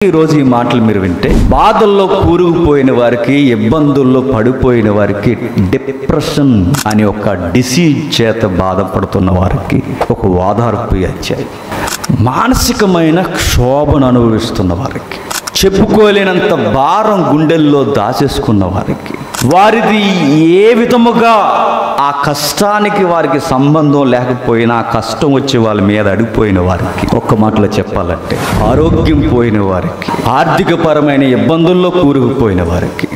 ఈరోజు ఈ మాటలు మీరు వింటే బాధల్లో కూరుకుపోయిన వారికి, ఇబ్బందుల్లో పడిపోయిన వారికి, డిప్రెషన్ అనే ఒక డిసీజ్ చేత బాధపడుతున్న వారికి ఒక ఓదార్పు అధ్యాయం. మానసికమైన క్షోభను అనుభవిస్తున్న వారికి, చెప్పుకోలేనంత భారం గుండెల్లో దాచేసుకున్న వారికి, వారిది ఏ విధముగా ఆ కష్టానికి వారికి సంబంధం లేకపోయినా ఆ కష్టం వచ్చి వాళ్ళ మీద అడిగిపోయిన వారికి, ఒక్క మాటలో చెప్పాలంటే ఆరోగ్యం పోయిన వారికి, ఆర్థికపరమైన ఇబ్బందుల్లో కూరుకుపోయిన వారికి,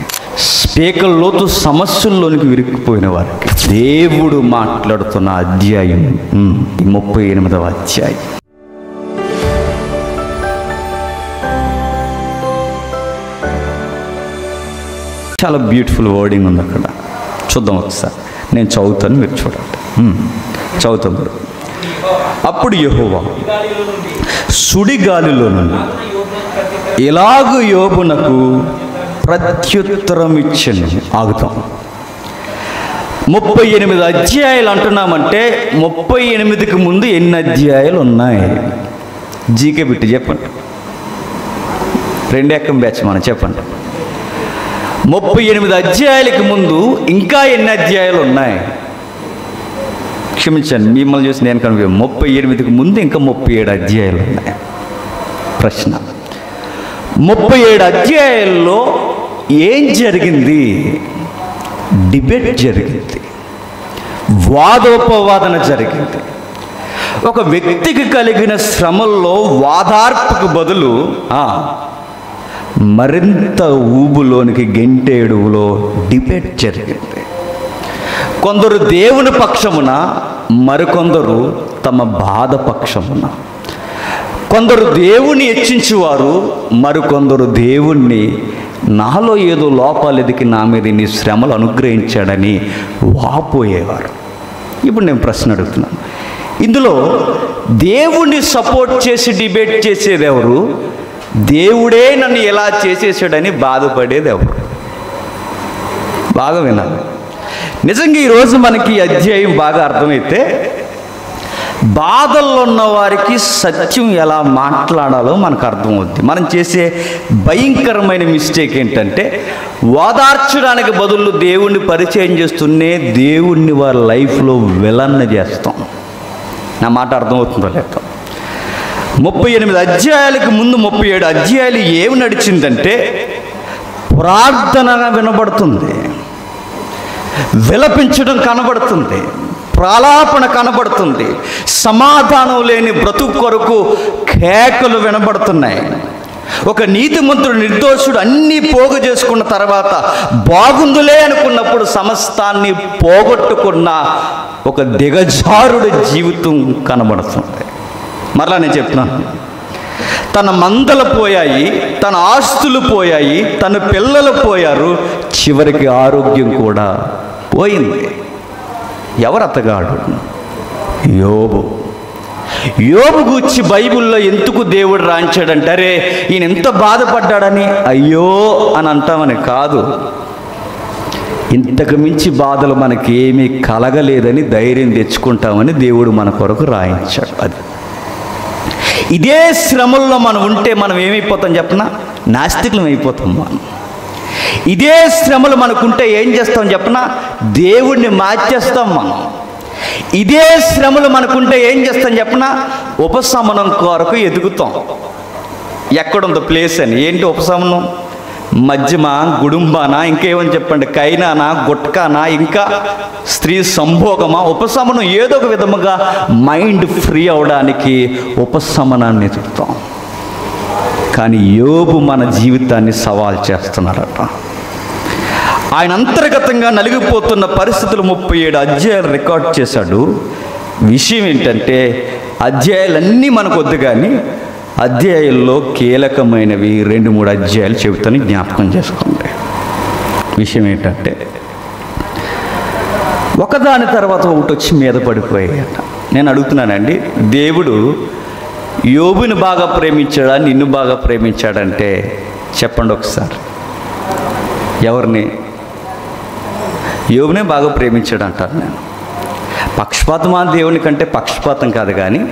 స్పీకర్ లోతు సమస్యల్లోనికి విరిగిపోయిన వారికి దేవుడు మాట్లాడుతున్న అధ్యాయం 38వ అధ్యాయం. చాలా బ్యూటిఫుల్ వర్డింగ్ ఉంది అక్కడ. చూద్దాం ఒకసారి, నేను చదువుతాను, మీరు చూడండి. చదువుతాను. అప్పుడు యెహోవా సుడిగాలిలో నుండి ఇలాగు యోబునకు ప్రత్యుత్తరం ఇచ్చాను. ఆగుతాం. 38 అధ్యాయాలు అంటున్నామంటే 38కి ముందు ఎన్ని అధ్యాయాలు ఉన్నాయి? జీకే బిట్టి చెప్పండి. 2 ఎక్కం బ్యాచ్ మనం చెప్పండి. 38 అధ్యాయాలకి ముందు ఇంకా ఎన్ని అధ్యాయాలు ఉన్నాయి? క్షమించండి, మిమ్మల్ని చూసి నేను కనుక 38కి ముందు ఇంకా 37 అధ్యాయాలు ఉన్నాయి. ప్రశ్న, 37 అధ్యాయాల్లో ఏం జరిగింది? డిబేట్ జరిగింది, వాదోపవాదన జరిగింది. ఒక వ్యక్తికి కలిగిన శ్రమల్లో వాదార్పుకు బదులు మరింత ఊబులోనికి గెంటేడులో డిబేట్ జరిగింది. కొందరు దేవుని పక్షమున, మరికొందరు తమ బాధ పక్షమున. కొందరు దేవుణ్ణి హెచ్చించువారు, మరికొందరు దేవుణ్ణి నాలో ఏదో లోపాలు ఎదికి నా మీద నీ శ్రమలు అనుగ్రహించాడని వాపోయేవారు. ఇప్పుడు నేను ప్రశ్న అడుగుతున్నాను, ఇందులో దేవుణ్ణి సపోర్ట్ చేసి డిబేట్ చేసేది ఎవరు? దేవుడే నన్ను ఎలా చేసేసాడని బాధపడేది ఎవరు? బాగా వినాలి. నిజంగా ఈరోజు మనకి అధ్యాయం బాగా అర్థమైతే బాధల్లో ఉన్న వారికి సత్యం ఎలా మాట్లాడాలో మనకు అర్థమవుద్ది. మనం చేసే భయంకరమైన మిస్టేక్ ఏంటంటే ఓదార్చడానికి బదులు దేవుణ్ణి పరిచయం చేస్తూనే దేవుణ్ణి వారి లైఫ్లో విలన్న చేస్తాం. నా మాట అర్థమవుతుందో లేక. 38 అధ్యాయాలకు ముందు 37 అధ్యాయాలు ఏమి నడిచిందంటే ప్రార్థనగా వినబడుతుంది, విలపించడం కనబడుతుంది, ప్రాలాపన కనబడుతుంది, సమాధానం లేని బ్రతుకు కొరకు కేకలు వినబడుతున్నాయి. ఒక నీతిమంతుడు, నిర్దోషుడు అన్నీ పోగు చేసుకున్న తర్వాత బాగుందులే అనుకున్నప్పుడు సమస్తాన్ని పోగొట్టుకున్న ఒక దిగజారుడి జీవితం కనబడుతుంది. మరలా నేను చెప్తున్నాను, తన మందలు పోయాయి, తన ఆస్తులు పోయాయి, తన పిల్లలు పోయారు, చివరికి ఆరోగ్యం కూడా పోయింది. ఎవరు అతగాడు? యోబు. యోబు గూర్చి బైబిల్లో ఎందుకు దేవుడు రాయించాడంటే, అరే ఈయన ఎంత బాధపడ్డాడని అయ్యో అని అంటామని కాదు, ఇంతకు మించి బాధలు మనకేమీ కలగలేదని ధైర్యం తెచ్చుకుంటామని దేవుడు మన కొరకు రాయించాడు. అది ఇదే శ్రమల్లో మనం ఉంటే మనం ఏమైపోతాం చెప్పనా? నాస్తికులం అయిపోతాం మనం. ఇదే శ్రమలు మనకుంటే ఏం చేస్తాం చెప్పనా? దేవుణ్ణి మార్చేస్తాం మనం. ఇదే శ్రమలు మనకుంటే ఏం చేస్తాం చెప్పనా? ఉపశమనం కొరకు ఎదుగుతాం. ఎక్కడుందో ప్లేస్ అని. ఏంటి ఉపశమనం? మధ్యమా, గుడుంబానా, ఇంకేమని చెప్పండి, కైనానా, గుట్కానా, ఇంకా స్త్రీ సంభోగమా? ఉపశమనం ఏదో ఒక విధముగా మైండ్ ఫ్రీ అవడానికి ఉపశమనాన్ని ఎదుగుతాం. కానీ యోబు మన జీవితాన్ని సవాల్ చేస్తున్నారట. ఆయన అంతర్గతంగా నలిగిపోతున్న పరిస్థితులు 37 అధ్యాయాలు రికార్డ్ చేశాడు. విషయం ఏంటంటే అధ్యాయాలన్నీ మనకు వద్దు, కానీ అధ్యాయాల్లో కీలకమైనవి 2-3 అధ్యాయాలు చెబుతాను, జ్ఞాపకం చేసుకోండి. విషయం ఏంటంటే ఒకదాని తర్వాత ఒకటి వచ్చి మీద పడిపోయాయట. నేను అడుగుతున్నానండి, దేవుడు యోబుని బాగా ప్రేమించాడా, నిన్ను బాగా ప్రేమించాడంటే చెప్పండి ఒకసారి. ఎవరిని? యోబునే బాగా ప్రేమించాడు అంటారు నేను. పక్షపాతమా దేవుని కంటే? పక్షపాతం కాదు, కానీ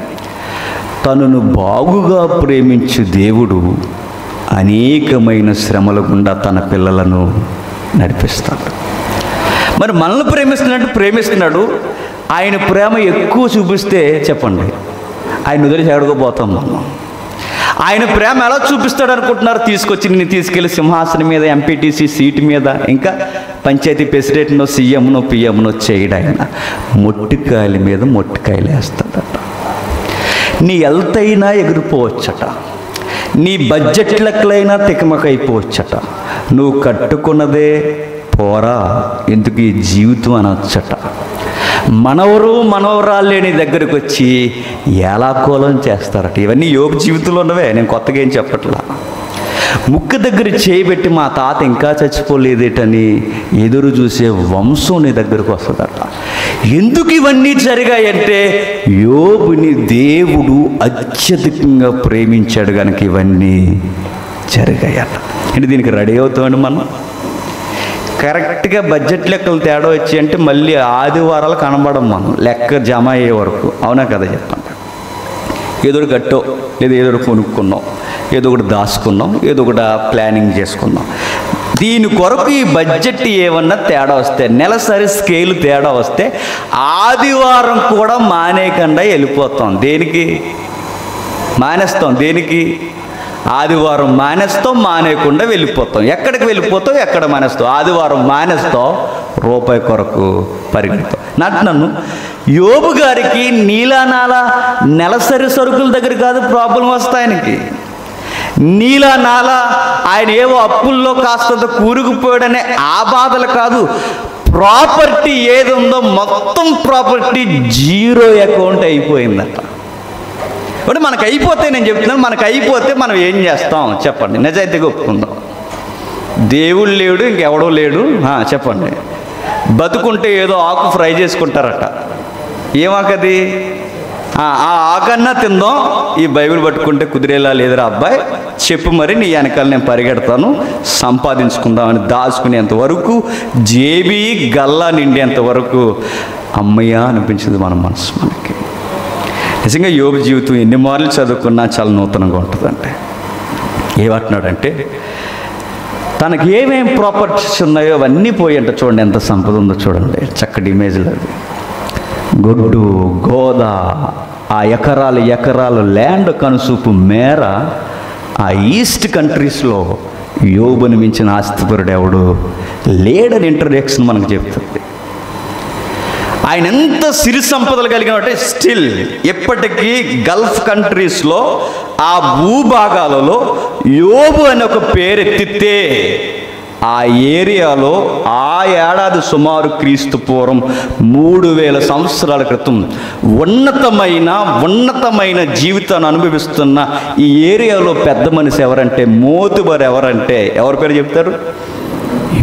తనను బాగుగా ప్రేమించు దేవుడు అనేకమైన శ్రమల గుండా తన పిల్లలను నడిపిస్తాడు. మరి మనల్ని ప్రేమిస్తున్నాడు. ఆయన ప్రేమ ఎక్కువ చూపిస్తే చెప్పండి, ఆయన వదిలేసి ఎక్కడికోపోతాం మనం. ఆయన ప్రేమ ఎలా చూపిస్తాడు అనుకుంటున్నారు? నిన్ను తీసుకెళ్ళి సింహాసనం మీద, ఎంపీటీసీ సీటు మీద, ఇంకా పంచాయతీ ప్రెసిడెంట్నో, సీఎంనో, పిఎంనో చేయడు. ఆయన మొట్టికాయల మీద మొట్టికాయలు వేస్తాడట. నీ హెల్త్ అయినా ఎగిరిపోవచ్చట, నీ బడ్జెట్ లెక్కలైనా తికమకైపోవచ్చట, నువ్వు కట్టుకున్నదే పోరా ఎందుకు ఈ జీవితం అనొచ్చట. మనవరాళ్ళే నీ దగ్గరకు వచ్చి ఏలాకోలం చేస్తారట. ఇవన్నీ యోబు జీవితంలో ఉన్నవే, నేను కొత్తగా ఏం చెప్పట్లా. ముక్కు దగ్గర చేయబెట్టి మా తాత ఇంకా చచ్చిపోలేదేటని ఎదురు చూసే వంశం నీ దగ్గరకు వస్తుందట. ఎందుకు ఇవన్నీ జరిగాయంటే యోబుని దేవుడు అత్యధికంగా ప్రేమించాడు కనుక ఇవన్నీ జరిగాయట. అంటే దీనికి రెడీ అవుతామండి మనం. కరెక్ట్గా బడ్జెట్ లెక్కలు తేడా వచ్చి అంటే మళ్ళీ ఆదివారాలు కనబడం మనం లెక్క జమ అయ్యే వరకు. అవునా కదా చెప్పండి. ఏదో ఒకటి కట్టో లేదా ఏదో ఒకటి కొనుక్కున్నాం, ఏదో ఒకటి దాచుకున్నాం, ఏదో ఒకటి ప్లానింగ్ చేసుకున్నాం. దీని కొరకు ఈ బడ్జెట్ ఏమన్నా తేడా వస్తే, నెలసరి స్కేల్ తేడా వస్తే ఆదివారం కూడా మానేయకుండా వెళ్ళిపోతాం. దేనికి మానేస్తాం? దేనికి? ఆదివారం మానేస్తాం, మానేయకుండా వెళ్ళిపోతాం. ఎక్కడికి వెళ్ళిపోతాం, ఎక్కడ మానేస్తాం? ఆదివారం మానేస్తాం, రూపాయి కొరకు పరిగెడతాం. నన్ను యోబు గారికి నీలానాల నెలసరి సరుకుల దగ్గర కాదు ప్రాబ్లం వస్తాయి. ఆయనకి నీలానాల ఆయన ఏవో అప్పుల్లో కాస్తంత కూరుకుపోయాడనే ఆ బాధలు కాదు. ప్రాపర్టీ ఏది ఉందో మొత్తం ప్రాపర్టీ జీరో అకౌంట్ అయిపోయిందట. అంటే మనకు అయిపోతే, నేను చెప్తున్నాను, మనకు అయిపోతే మనం ఏం చేస్తాం చెప్పండి? నిజాయితీగా ఒప్పుకుందాం. దేవుడు లేడు, ఇంకెవడో లేడు, చెప్పండి. బతుకుంటే ఏదో ఆకు ఫ్రై చేసుకుంటారట. ఏమాకది? ఆ ఆకన్నా తిందాం, ఈ బైబిల్ పట్టుకుంటే కుదిరేలా లేదురా అబ్బాయి, చెప్పు మరి, నీ వెనకాల నేను పరిగెడతాను, సంపాదించుకుందామని దాచుకునేంత వరకు, జేబీ గల్లా నిండేంత వరకు అమ్మయ్య అనిపించింది మన మనసు మనకి. నిజంగా యోబు జీవితం ఎన్ని మార్లు చదువుకున్నా చాలా నూతనంగా ఉంటుందంటే. ఏమంటున్నాడంటే తనకి ఏమేం ప్రాపర్టీస్ ఉన్నాయో అవన్నీ పోయంట. చూడండి ఎంత సంపద ఉందో చూడండి, చక్కటి ఇమేజ్లు అవి. గొడ్డు గోద, ఆ ఎకరాలు ల్యాండ్ కనుసూపు మేర ఆ ఈస్ట్ కంట్రీస్లో యోబుని మించిన ఆస్తిపరుడు ఎవడు లేడని ఇంట్రడక్షన్ మనకు చెప్తుంది. ఆయన ఎంత సిరి సంపదలు కలిగినట్టే స్టిల్ ఎప్పటికీ గల్ఫ్ కంట్రీస్లో ఆ భూభాగాలలో యోబు అనే ఒక పేరెత్తితే ఆ ఏరియాలో ఆ ఏడాది సుమారు క్రీస్తు పూర్వం 3000 సంవత్సరాల క్రితం ఉన్నతమైన జీవితాన్ని అనుభవిస్తున్న ఈ ఏరియాలో పెద్ద మనిషి ఎవరంటే, మోతుబరు ఎవరంటే ఎవరి పేరు చెప్తారు?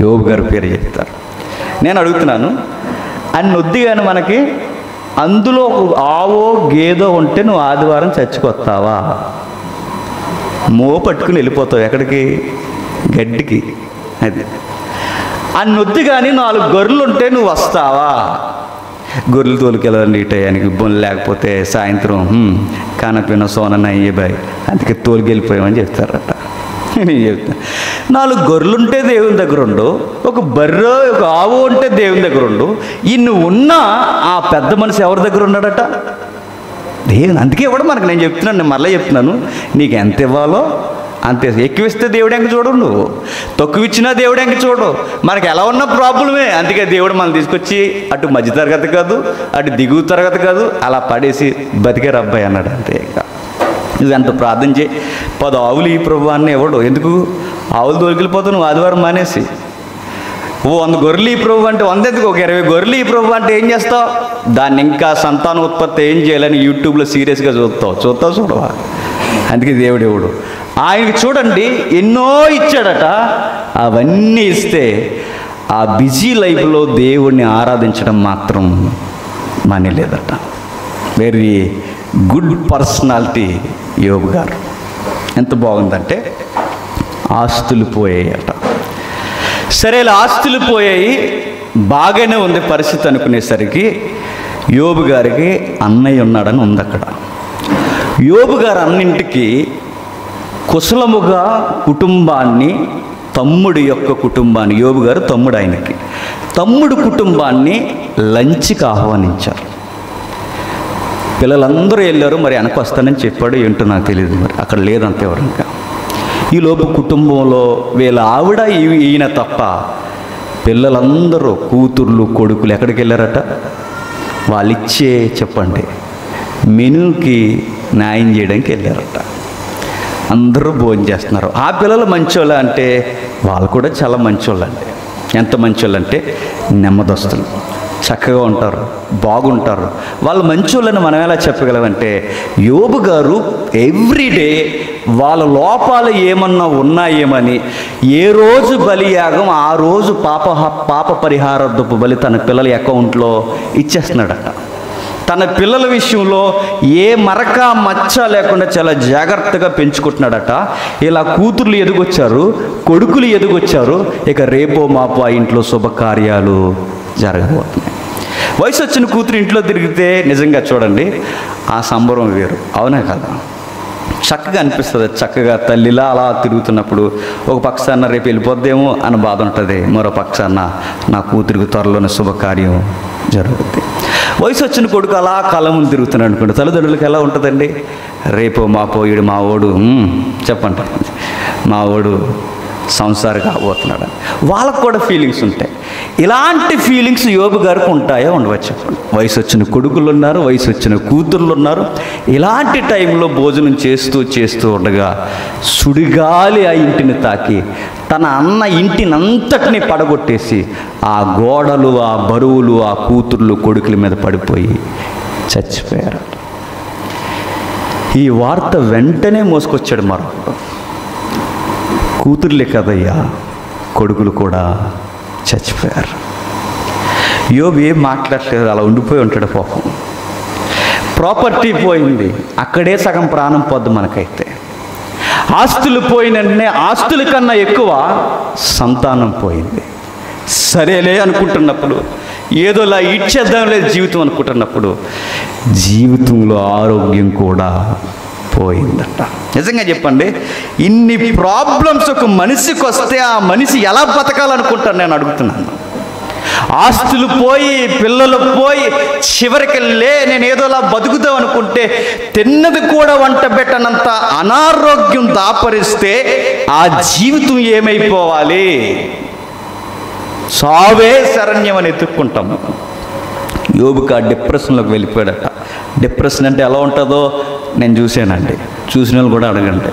యోబు గారి పేరు చెప్తారు. నేను అడుగుతున్నాను, అన్ని వద్దిగాని మనకి అందులో ఆవో గేదో ఉంటే నువ్వు ఆదివారం చచ్చిపోతావా? పట్టుకుని వెళ్ళిపోతావు ఎక్కడికి? గడ్డికి. అది అన్ని వద్దు. కానీ 4 గొర్రెలు ఉంటే నువ్వు వస్తావా? గొర్రెలు తోలుకెళ్ళాలండి ఈ టయానికి, ఇబ్బంది లేకపోతే సాయంత్రం కానపిన సోనన్న అయ్యే బాయ్, అందుకే తోలుకెళ్ళిపోయామని చెప్తారట. నేను చెప్తాను, 4 గొర్రెలుంటే దేవుని దగ్గర ఉండు, ఒక బర్రె ఒక ఆవు ఉంటే దేవుని దగ్గర ఉండు. ఇన్ని ఉన్నా ఆ పెద్ద మనిషి ఎవరి దగ్గర ఉన్నాడట? దేవుని. అందుకే ఇవ్వడం మనకు. నేను చెప్తున్నాను, నేను మళ్ళీ చెప్తున్నాను, నీకు ఎంత ఇవ్వాలో అంతే. ఎక్కువ ఇస్తే దేవుడు ఎంక చూడు, నువ్వు తక్కువ ఇచ్చినా దేవుడు ఎంక చూడు. మనకి ఎలా ఉన్న ప్రాబ్లమే. అందుకే దేవుడు మనం తీసుకొచ్చి అటు మధ్య తరగతి కాదు, అటు దిగువ తరగతి కాదు, అలా పడేసి బతికే రబ్బాయి అన్నాడు. అంతే. నువ్వు ఎంత ప్రార్థన చేయి, 10 ఆవులు ఈ ప్రభు అన్న ఇవ్వడు. ఎందుకు? ఆవులు దొరికిపోతావు నువ్వు ఆదివారం మానేసి. 100 గొర్రెలు ఈ ప్రభు అంటే 100 ఎందుకు, ఒక 20 గొర్రెలు ఈ ప్రభు అంటే ఏం చేస్తావు? దాన్ని ఇంకా సంతానోత్పత్తి ఏం చేయాలని యూట్యూబ్లో సీరియస్గా చూడవా? అందుకే దేవుడు ఎవడు ఆయనకి చూడండి ఎన్నో ఇచ్చాడట. అవన్నీ ఇస్తే ఆ బిజీ లైఫ్లో దేవుణ్ణి ఆరాధించడం మాత్రం మానేలేదట. వెరీ గుడ్ పర్సనాలిటీ యోబు గారు. ఎంత బాగుందంటే ఆస్తులు పోయాయట. సరే, ఆస్తులు పోయాయి, బాగానే ఉంది పరిస్థితి అనుకునేసరికి యోబు గారికి అన్నయ్య ఉన్నాడని ఉంది అక్కడ. యోబు గారు అన్నింటికి కుశలముగా కుటుంబాన్ని, తమ్ముడి యొక్క కుటుంబాన్ని, యోబు గారు తమ్ముడు, ఆయనకి తమ్ముడు కుటుంబాన్ని లంచ్కి ఆహ్వానించారు. పిల్లలందరూ వెళ్ళారు. మరి వెనక్కి వస్తానని చెప్పాడు, ఏంటో నాకు తెలియదు. మరి అక్కడ లేదంతే ఎవరంగా. ఈలోపు కుటుంబంలో వీళ్ళ ఆవిడ ఈయన తప్ప పిల్లలందరూ, కూతుర్లు కొడుకులు ఎక్కడికి వెళ్ళారట? వాళ్ళు ఇచ్చే చెప్పండి మెనూకి న్యాయం చేయడానికి వెళ్ళారట. అందరూ భోజనం చేస్తున్నారు. ఆ పిల్లలు మంచోళ్ళు అంటే వాళ్ళు కూడా చాలా మంచోళ్ళు అండి. ఎంత మంచోళ్ళు అంటే నెమ్మదస్తులు, చక్కగా ఉంటారు, బాగుంటారు. వాళ్ళు మంచోళ్ళని మనం ఎలా చెప్పగలమంటే, యోబు గారు ఎవ్రీడే వాళ్ళ లోపాలు ఏమన్నా ఉన్నాయేమని ఏ రోజు బలియాగం ఆ రోజు పాప పరిహారార్థపు బలి తన పిల్లల అకౌంట్లో ఇచ్చేస్తున్నాడట. తన పిల్లల విషయంలో ఏ మరక మచ్చ లేకుండా చాలా జాగ్రత్తగా పెంచుకుంటున్నాడట. ఇలా కూతుర్లు ఎదుగొచ్చారు, కొడుకులు ఎదుగొచ్చారు. ఇక రేపో మాపో ఆ ఇంట్లో శుభకార్యాలు జరగబోతున్నాయి. వయసు వచ్చిన కూతురు ఇంట్లో తిరిగితే నిజంగా చూడండి ఆ సంబరం వేరు, అవునా కదా? చక్కగా అనిపిస్తుంది. చక్కగా తల్లిలా అలా తిరుగుతున్నప్పుడు ఒక పక్షాన రేపు వెళ్ళిపోద్దేమో అని బాధ ఉంటుంది, మరో పక్షాన నా కూతురికి త్వరలోనే శుభకార్యం జరుగుతుంది. వయసు వచ్చిన కొడుకు అలా కళ్ళ ముందు తిరుగుతున్నాడు అనుకోండి, తల్లిదండ్రులకు ఎలా ఉంటుందండి? రేపు మా పోయిడు మా ఓడు చెప్పండి, మా ఓడు సంసారం కాబోతున్నాడు. వాళ్ళకు కూడా ఫీలింగ్స్ ఉంటాయి. ఇలాంటి ఫీలింగ్స్ యోబు గారికి ఉంటాయో ఉండవచ్చు. వయసు వచ్చిన కొడుకులు ఉన్నారు, వయసు వచ్చిన కూతుర్లు ఉన్నారు. ఇలాంటి టైంలో భోజనం చేస్తూ ఉండగా సుడిగాలి ఆ ఇంటిని తాకి తన అన్న ఇంటినంతటిని పడగొట్టేసి ఆ గోడలు, ఆ బరువులు, ఆ కూతుర్లు కొడుకుల మీద పడిపోయి చచ్చిపోయారు. ఈ వార్త వెంటనే మోసుకొచ్చాడు మరొకడు. కూతుర్లే కదయ్యా, కొడుకులు కూడా చచ్చిపోయారు. యోబు ఏం మాట్లాడలేదు, అలా ఉండిపోయి ఉంటాడు పాపం. ప్రాపర్టీ పోయింది, అక్కడే సగం ప్రాణం పోద్దు మనకైతే. ఆస్తులు పోయినంటే ఆస్తుల కన్నా ఎక్కువ సంతానం పోయింది. సరేలే అనుకుంటున్నప్పుడు, ఏదోలా ఇచ్చేద్దాం లేదు జీవితం అనుకుంటున్నప్పుడు జీవితంలో ఆరోగ్యం కూడా పోయిందట. నిజంగా చెప్పండి, ఇన్ని ప్రాబ్లమ్స్ ఒక మనిషికి వస్తే ఆ మనిషి ఎలా బతకాలనుకుంటాను నేను అడుగుతున్నాను. ఆస్తులు పోయి, పిల్లలు పోయి, చివరికి నేను ఏదోలా బతుకుదాం అనుకుంటే తిన్నది కూడా వంట పెట్టనంత అనారోగ్యం దాపరిస్తే ఆ జీవితం ఏమైపోవాలి? సావే శరణ్యం అని ఎత్తుక్కుంటాము. యోబుకు ఆ డిప్రెషన్లోకి వెళ్ళిపోయాడట. డిప్రెషన్ అంటే ఎలా ఉంటుందో నేను చూశానండి, చూసిన వాళ్ళు కూడా అడగండి.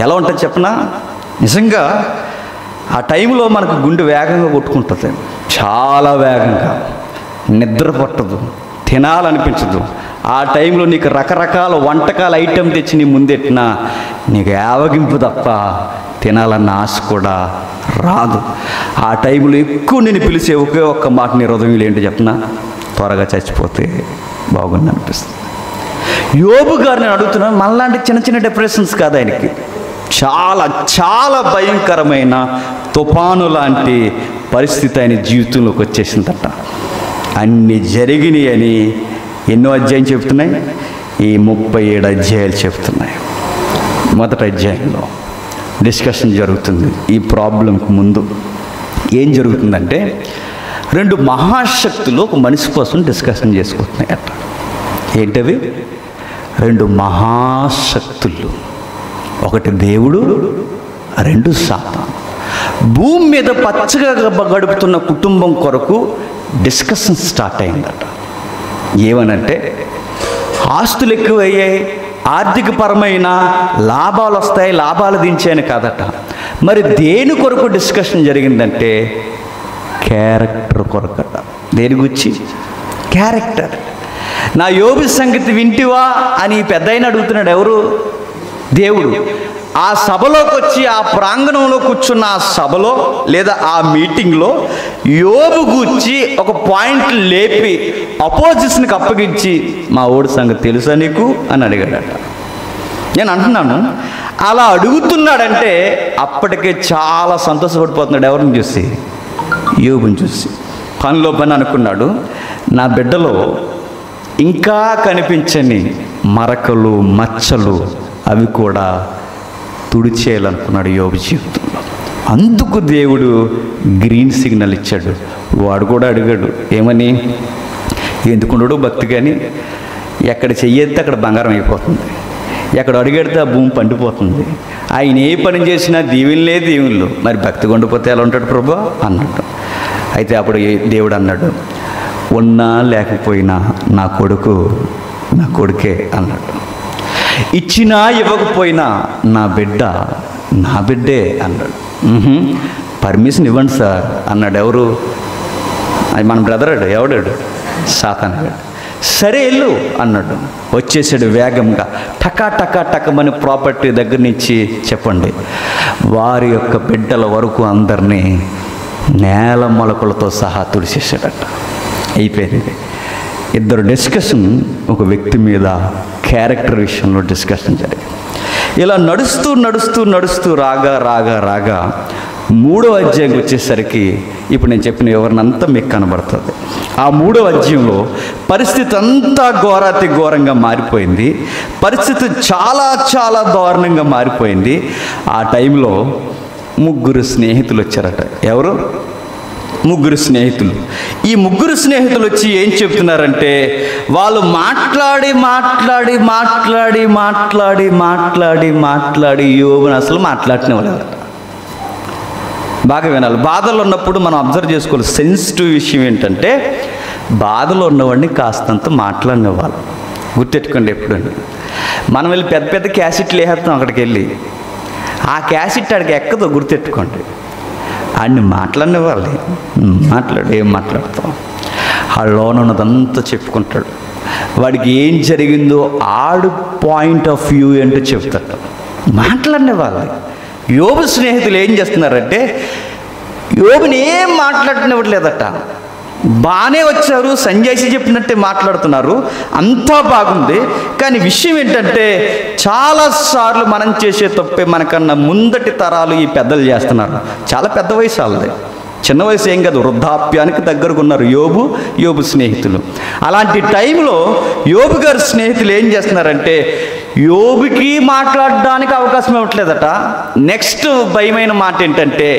ఎలా ఉంటుంది చెప్పనా? నిజంగా ఆ టైంలో మనకు గుండె వేగంగా కొట్టుకుంటుంది, చాలా వేగంగా. నిద్ర పట్టదు, తినాలనిపించదు. ఆ టైంలో నీకు రకరకాల వంటకాల ఐటెం తెచ్చి నీ ముందెట్టినా నీకు యావగింపు తప్ప తినాలన్న ఆశ కూడా రాదు. ఆ టైంలో ఎక్కువ నేను పిలిచే ఒకే ఒక్క మాట నీ హృదయంలో ఏంటి చెప్పనా? త్వరగా చచ్చిపోతే బాగుంది అనిపిస్తుంది. యోబు గారు నేను అడుగుతున్నాను, మనలాంటి చిన్న చిన్న డిప్రెషన్స్ కాదు ఆయనకి. చాలా చాలా భయంకరమైన తుఫాను లాంటి పరిస్థితి ఆయన జీవితంలోకి వచ్చేసిందట. అన్ని జరిగినాయి అని ఎన్నో అధ్యాయం చెప్తున్నాయి? ఈ 37 అధ్యాయాలు చెప్తున్నాయి. మొదటి అధ్యాయంలో డిస్కషన్ జరుగుతుంది. ఈ ప్రాబ్లంకి ముందు ఏం జరుగుతుందంటే, 2 మహాశక్తులు ఒక మనిషి కోసం డిస్కషన్ చేసుకుంటున్నాయి అట. ఏంటవి? 2 మహాశక్తులు. ఒకటి దేవుడు, 2 సాతాను. భూమి మీద పచ్చగా గడుపుతున్న కుటుంబం కొరకు డిస్కషన్ స్టార్ట్ అయిందట. ఏమనంటే, ఆస్తులు ఎక్కువయ్యాయి, ఆర్థికపరమైన లాభాలు వస్తాయి, లాభాలు దించాయని కాదట. మరి దేని కొరకు డిస్కషన్ జరిగిందంటే క్యారెక్టర్ కొరకట. దేని గురించి? క్యారెక్టర్. నా యోబు సంగతి వింటివా అని పెద్దయిన అడుగుతున్నాడు. ఎవరు? దేవుడు. ఆ సభలోకి వచ్చి ఆ ప్రాంగణంలో కూర్చున్న ఆ సభలో లేదా ఆ మీటింగ్లో యోబు గూర్చి ఒక పాయింట్ లేపి అపోజిషన్కి అప్పగించి మా ఓడి సంగతి తెలుసా నీకు అని అడిగాడట. నేను అంటున్నాను, అలా అడుగుతున్నాడంటే అప్పటికే చాలా సంతోషపడిపోతున్నాడు. ఎవరిని చూసి? యోబుని చూసి. పనిలో పని అనుకున్నాడు, నా బిడ్డలో ఇంకా కనిపించని మరకలు, మచ్చలు అవి కూడా తుడిచేయాలనుకున్నాడు యోబు జీవితంలో. అందుకు దేవుడు గ్రీన్ సిగ్నల్ ఇచ్చాడు. వాడు కూడా అడిగాడు ఏమని, ఎందుకున్నాడు భక్తి కానీ ఎక్కడ చెయ్యేస్తే అక్కడ బంగారం అయిపోతుంది, ఎక్కడ అడుగెడితే ఆ భూమి పండిపోతుంది, ఆయన ఏ పని చేసినా దీవెనలే దీవెనలు, మరి భక్తి కొండిపోతే ఎలా ఉంటాడు ప్రభు అన్నట్టు. అయితే అప్పుడు దేవుడు అన్నాడు, ఉన్నా లేకపోయినా నా కొడుకే అన్నాడు. ఇచ్చినా ఇవ్వకపోయినా నా బిడ్డే అన్నాడు. పర్మిషన్ ఇవ్వండి సార్ అన్నాడు. ఎవరు? అది మన బ్రదరాడు. ఎవడాడు? సాతానుగాడు. సరే వెళ్ళు అన్నాడు. వచ్చేసాడు వేగంగా. టకమని ప్రాపర్టీ దగ్గర నుంచి చెప్పండి వారి యొక్క బిడ్డల వరకు అందరినీ నేల మొలకలతో సహా తుడిచేసాడట. అయిపోయింది. ఇద్దరు డిస్కషన్ ఒక వ్యక్తి మీద క్యారెక్టర్ విషయంలో డిస్కషన్ జరిగింది. ఇలా నడుస్తూ రాగా 3వ అధ్యాయంకి వచ్చేసరికి ఇప్పుడు నేను చెప్పిన వివరణంతా మీకు కనబడుతుంది. ఆ 3వ అధ్యాయంలో పరిస్థితి అంతా ఘోరంగా మారిపోయింది. పరిస్థితి చాలా దారుణంగా మారిపోయింది. ఆ టైంలో 3 స్నేహితులు వచ్చారట. ఎవరు? 3 స్నేహితులు. ఈ 3 స్నేహితులు వచ్చి ఏం చెప్తున్నారంటే, వాళ్ళు మాట్లాడి యోబుని అసలు మాట్లాడినవాళ్ళట. బాగా వినాలి. బాధలో ఉన్నప్పుడు మనం అబ్జర్వ్ చేసుకోవాలి. సెన్సిటివ్ విషయం ఏంటంటే, బాధలో ఉన్నవాడిని కాస్తంత మాట్లాడినవ్వాలి. గుర్తెట్టుకోండి. ఎప్పుడండి మనం వెళ్ళి పెద్ద క్యాసెట్లు వేసేస్తాం, అక్కడికి వెళ్ళి ఆ క్యాసెట్ అడిగి ఎక్కదో గుర్తెట్టుకోండి. ఆడిని మాట్లాడినవ్వాలి. ఏం మాట్లాడతాం? ఆ లోన్ ఉన్నదంతా చెప్పుకుంటాడు. వాడికి ఏం జరిగిందో ఆడు పాయింట్ ఆఫ్ వ్యూ ఏంటో చెప్తాడు. మాట్లాడినవ్వాలి. యోబు స్నేహితులు ఏం చేస్తున్నారంటే, యోబుని ఏం మాట్లాడినవ్వట్లేదట. బాగానే వచ్చారు, సంజయ్సి చెప్పినట్టే మాట్లాడుతున్నారు, అంతా బాగుంది. కానీ విషయం ఏంటంటే, చాలాసార్లు మనం చేసే తప్పే మనకన్నా ముందటి తరాలు ఈ పెద్దలు చేస్తున్నారు. చాలా పెద్ద వయసు వాళ్ళది, చిన్న వయసు ఏం కాదు. వృద్ధాప్యానికి దగ్గరకు ఉన్నారు యోబు స్నేహితులు. అలాంటి టైంలో యోబు గారి స్నేహితులు ఏం చేస్తున్నారంటే, యోబుకి మాట్లాడడానికి అవకాశం ఇవ్వట్లేదట. నెక్స్ట్ భయమైన మాట ఏంటంటే,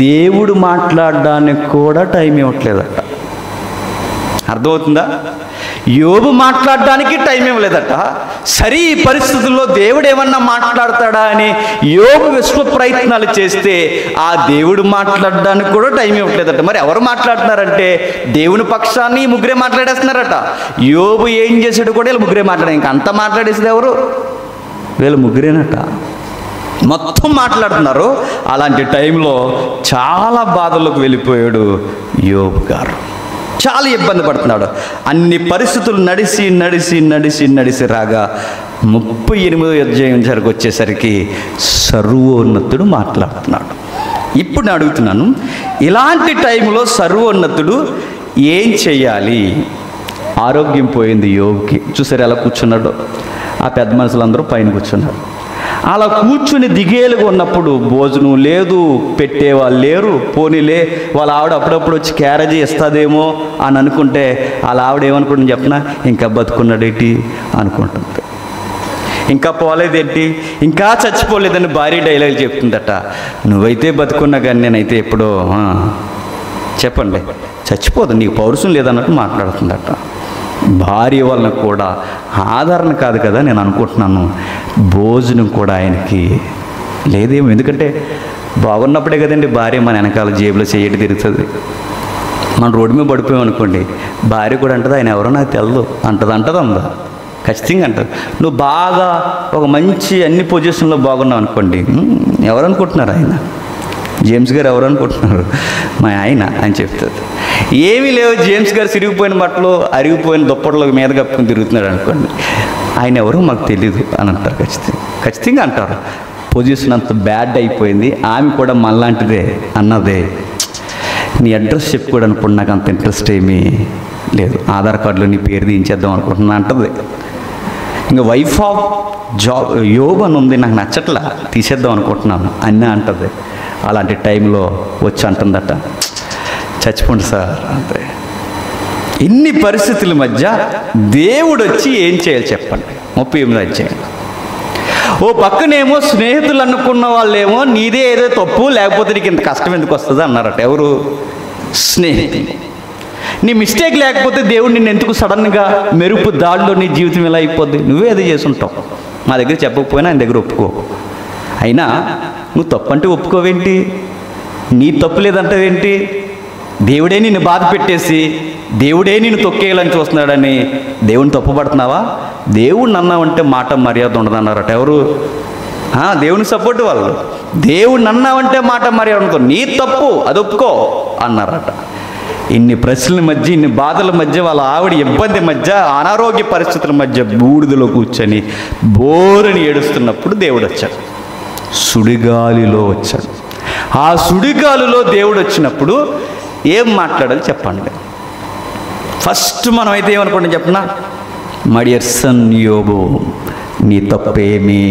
దేవుడు మాట్లాడడానికి కూడా టైం ఇవ్వట్లేదట. అర్థమవుతుందా? యోబు మాట్లాడడానికి టైం ఇవ్వలేదట. సరే, ఈ పరిస్థితుల్లో దేవుడు ఏమన్నా మాట్లాడతాడా అని యోబు విశ్వ ప్రయత్నాలు చేస్తే ఆ దేవుడు మాట్లాడడానికి కూడా టైం ఇవ్వట్లేదట. మరి ఎవరు మాట్లాడుతున్నారంటే, దేవుని పక్షాన్ని 3 మాట్లాడేస్తున్నారట. యోబు ఏం చేసాడు కూడా వీళ్ళు 3 మాట్లాడారు. ఇంకా అంతా మాట్లాడేసేది ఎవరు? వీళ్ళు 3ేనట. మొత్తం మాట్లాడుతున్నారు. అలాంటి టైంలో చాలా బాధల్లోకి వెళ్ళిపోయాడు యోబు గారు. చాలా ఇబ్బంది పడుతున్నాడు. అన్ని పరిస్థితులు నడిచి రాగా 38వ అధ్యాయం వరకు వచ్చేసరికి సర్వోన్నతుడు మాట్లాడుతున్నాడు. ఇప్పుడు నేను అడుగుతున్నాను, ఇలాంటి టైంలో సర్వోన్నతుడు ఏం చెయ్యాలి? ఆరోగ్యం పోయింది యోబుకి. చూసారు ఎలా కూర్చున్నాడు? ఆ పెద్ద మనుషులందరూ పైన కూర్చున్నారు. అలా కూర్చుని దిగేలుగా ఉన్నప్పుడు భోజనం లేదు, పెట్టేవాళ్ళు లేరు. పోనీలే వాళ్ళ ఆవిడ అప్పుడప్పుడు వచ్చి క్యారేజీ ఇస్తుందేమో అని అనుకుంటే వాళ్ళ ఆవిడ ఏమనుకుంటుంది చెప్పనా, ఇంకా బతుకున్నాడేంటి అనుకుంటుంది. ఇంకా పోలేదేంటి, ఇంకా చచ్చిపోలేదని భారీ డైలాగ్ చెప్తుందట. నువ్వైతే బతుకున్నా కానీ నేనైతే ఎప్పుడో చెప్పండి చచ్చిపోదు, నీకు పౌరుషం లేదన్నట్టు మాట్లాడుతుందట. భార్య వలన కూడా ఆదరణ కాదు కదా నేను అనుకుంటున్నాను. భోజనం కూడా ఆయనకి లేదేమో. ఎందుకంటే బాగున్నప్పుడే కదండి భార్య మన వెనకాల జేబులో చేయటి తిరుగుతుంది. మన రోడ్డు మీద పడిపోయాం అనుకోండి, భార్య కూడా అంటది ఆయన ఎవరో నాకు తెలదు అంటదా? ఖచ్చితంగా అంటారు. నువ్వు బాగా ఒక మంచి అన్ని పొజిషన్లో బాగున్నావు అనుకోండి, ఎవరనుకుంటున్నారు ఆయన? జేమ్స్ గారు ఎవరు అనుకుంటున్నారు? మా ఆయన అని చెప్తుంది. ఏమీ లేవు, జేమ్స్ గారు సిరిగిపోయిన బట్టలు అరిగిపోయిన దుప్పట్లో మీద కప్పుకుని తిరుగుతున్నాడు అనుకోండి, ఆయన ఎవరో మాకు తెలీదు అని అంటారు. ఖచ్చితంగా అంటారు. పొజిషన్ అంత బ్యాడ్ అయిపోయింది. ఆమె కూడా మనలాంటిదే అన్నదే. నీ అడ్రస్ చెప్పుకోవడానికి కూడా నాకు అంత ఇంట్రెస్ట్ ఏమీ లేదు, ఆధార్ కార్డులో నీ పేరు తీయించేద్దాం అనుకుంటున్నా అంటది. ఇంకా వైఫ్ ఆఫ్ యోబు అని ఉంది, నాకు నచ్చట్లా, తీసేద్దాం అనుకుంటున్నాను అన్నీ అంటది. అలాంటి టైంలో వచ్చి అంటుందట, చచ్చిపోండి సార్ అంతే. ఇన్ని పరిస్థితుల మధ్య దేవుడు వచ్చి ఏం చేయాలి చెప్పండి? 38వ అధ్యాయం ఓ పక్కనేమో స్నేహితులు అనుకున్న వాళ్ళేమో నీదే ఏదో తప్పు, లేకపోతే నీకు ఇంత కష్టం ఎందుకు వస్తుంది అన్నారట. ఎవరు? స్నేహితులు. నీ మిస్టేక్ లేకపోతే దేవుడు నిన్ను ఎందుకు సడన్గా మెరుపు దాడిలో నీ జీవితం ఇలా అయిపోద్ది? నువ్వే అది చేసుంటావు. మా దగ్గర చెప్పకపోయినా ఆయన దగ్గర ఒప్పుకో. అయినా నువ్వు తప్పు అంటే ఒప్పుకోవేంటి? నీ తప్పు లేదంటావేంటి? దేవుడే నిన్ను బాధ పెట్టేసి దేవుడే నిన్ను తొక్కేయాలని చూస్తున్నాడని దేవుని తప్పుపడుతున్నావా? దేవుడిని అన్నావంటే మాట మర్యాద ఉండదన్నారట. ఎవరు? దేవుని సపోర్ట్ వాళ్ళు. దేవుడిని అన్నావంటే మాట మర్యాద ఉండదు, నీ తప్పు అది ఒప్పుకో అన్నారట. ఇన్ని ప్రశ్నల మధ్య, ఇన్ని బాధల మధ్య, వాళ్ళ ఆవిడ ఇబ్బంది మధ్య, అనారోగ్య పరిస్థితుల మధ్య బూడిదలో కూర్చొని బోరుని ఏడుస్తున్నప్పుడు దేవుడు వచ్చాడు. సుడిగాలిలో వచ్చాడు. ఆ సుడిగాలిలో దేవుడు వచ్చినప్పుడు ఏం మాట్లాడాలి చెప్పండి. ఫస్ట్ మనం అయితే ఏమనుకుంటాం చెప్పనా? మై డియర్ సన్ యోబు, నీ తప్పేమీ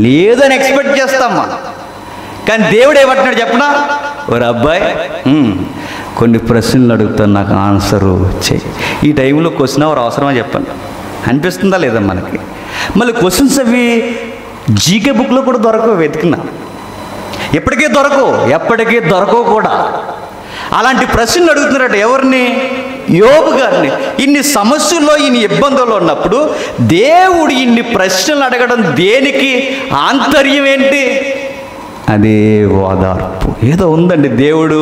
లేదని ఎక్స్పెక్ట్ చేస్తామా. కానీ దేవుడు ఏమంటున్నాడు చెప్పనా? ఓ అబ్బాయి, కొన్ని ప్రశ్నలు అడుగుతాను, నాకు ఆన్సరు చేయి. ఈ టైంలో క్వశ్చన్ అవర్ అవసరమా చెప్పండి? అనిపిస్తుందా లేదా మనకి? మళ్ళీ క్వశ్చన్స్ అవి జీకే బుక్లో కూడా దొరకవు, వెతికినా ఎప్పటికీ దొరకవు కూడా. అలాంటి ప్రశ్నలు అడుగుతున్నారట. ఎవరిని? యోబు గారిని. ఇన్ని సమస్యల్లో, ఇన్ని ఇబ్బందుల్లో ఉన్నప్పుడు దేవుడు ఇన్ని ప్రశ్నలు అడగడం దేనికి? ఆంతర్యం ఏంటి? అదే ఓదార్పు. ఏదో ఉందండి. దేవుడు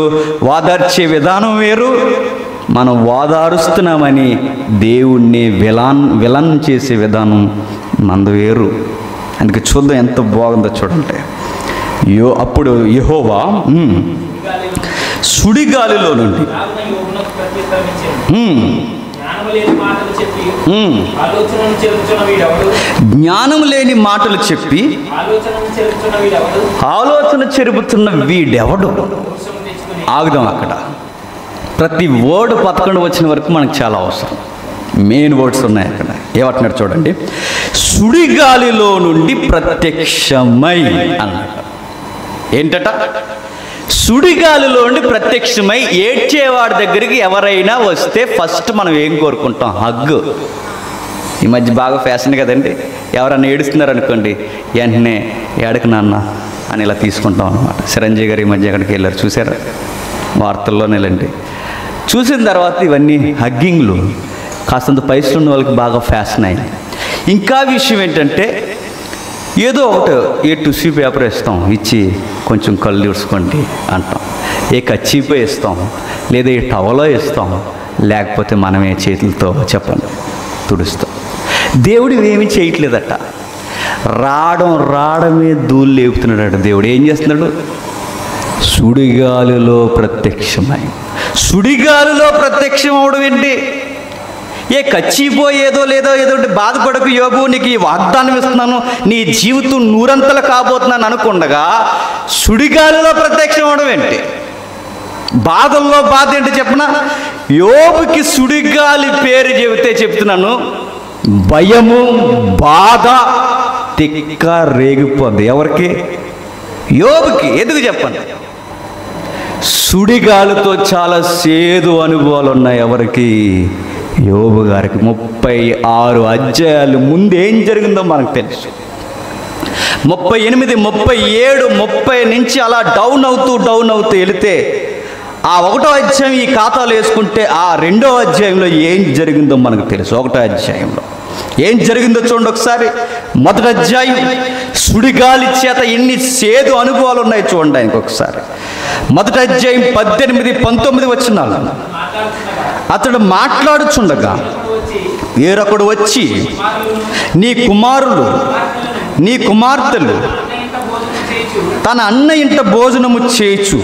ఓదార్చే విధానం వేరు, మనం ఓదారుస్తున్నామని దేవుణ్ణి విలన్ చేసే విధానం మనది వేరు. అందుకే చూద్దాం ఎంత బాగుందో చూడండి. అప్పుడు యెహోవా సుడిగాలిలో నుండి జ్ఞానం లేని మాటలు చెప్పి ఆలోచన చెరుపుతున్న వీడెవడు? ఆగుదాం అక్కడ. ప్రతి వర్డ్ 11 వచ్చిన వరకు మనకు చాలా అవసరం. మెయిన్ వర్డ్స్ ఉన్నాయి అక్కడ. ఏమంటున్నాడు చూడండి. సుడిగాలిలో నుండి ప్రత్యక్షమై అన్నాడు. ఏంటట? సుడిగాలిలో నుండి ప్రత్యక్షమై. ఏడ్చేవాడి దగ్గరికి ఎవరైనా వస్తే ఫస్ట్ మనం ఏం కోరుకుంటాం? హగ్గు. ఈ మధ్య బాగా ఫ్యాషన్ కదండి. ఎవరన్నా ఏడుస్తున్నారు అనుకోండి, వెంటనే ఏడకు నాన్న అని ఇలా తీసుకుంటాం అనమాట. చిరంజీవి గారు ఈ మధ్య ఎక్కడికి వెళ్ళారు చూసారా? వార్తల్లోనేలండి. చూసిన తర్వాత ఇవన్నీ హగ్గింగ్లు కాస్తంత పైసలు ఉన్న వాళ్ళకి బాగా ఫ్యాషన్ అయింది. ఇంకా విషయం ఏంటంటే, ఏదో ఒకటి ఏ టిష్యూ పేపర్ ఇస్తాం, ఇచ్చి కొంచెం కళ్ళు తుడుచుకోండి అంటాం. ఏ కచ్చిపో ఇస్తాం, లేదా ఏ టవలో ఇస్తాం, లేకపోతే మనమే చేతులతో చెప్పండి తుడుస్తాం. దేవుడు ఏమీ చేయట్లేదట. రావడమే ధూళి లేపుతున్నాడట. దేవుడు ఏం చేస్తున్నాడు? సుడిగాలిలో ప్రత్యక్షమై. సుడిగాలిలో ప్రత్యక్షం అవడం ఏంటి? ఏ కచ్చిపోయేదో లేదో బాధపడకు యోబు, నీకు ఈ వాగ్దానం ఇస్తున్నాను, నీ జీవితం నూరంతలు కాబోతున్నాను అనుకుండగా సుడిగాలిలో ప్రత్యక్షం అవడం ఏంటి? బాధల్లో బాధ ఏంటి చెప్పనా? యోబుకి సుడిగాలి పేరు చెబితే చెప్తున్నాను, భయము, బాధ, తిక్క రేగిపోద్ది. ఎవరికి? యోబుకి. ఎందుకు చెప్పండి? సుడిగాలితో చాలా సేదు అనుభవాలు ఉన్నాయి. ఎవరికి? యోబు గారికి. 36 అధ్యాయాలు ముందు ఏం జరిగిందో మనకు తెలుసు. 38, 37, 30 నుంచి అలా డౌన్ అవుతూ వెళితే ఆ 1వ అధ్యాయం ఈ ఖాతాలో వేసుకుంటే ఆ 2వ అధ్యాయంలో ఏం జరిగిందో మనకు తెలుసు. 1వ అధ్యాయంలో ఏం జరిగిందో చూడండి ఒకసారి. 1వ అధ్యాయం సుడిగాలి చేత ఎన్ని సేదు అనుభవాలు ఉన్నాయి చూడండి ఆయనకు ఒకసారి. 1వ అధ్యాయం 18, 19 వచనాలు. అతడు మాట్లాడుచుండగా వేరొకడు వచ్చి, నీ కుమారులు, నీ కుమార్తెలు తన అన్న ఇంట భోజనము చేయుచు,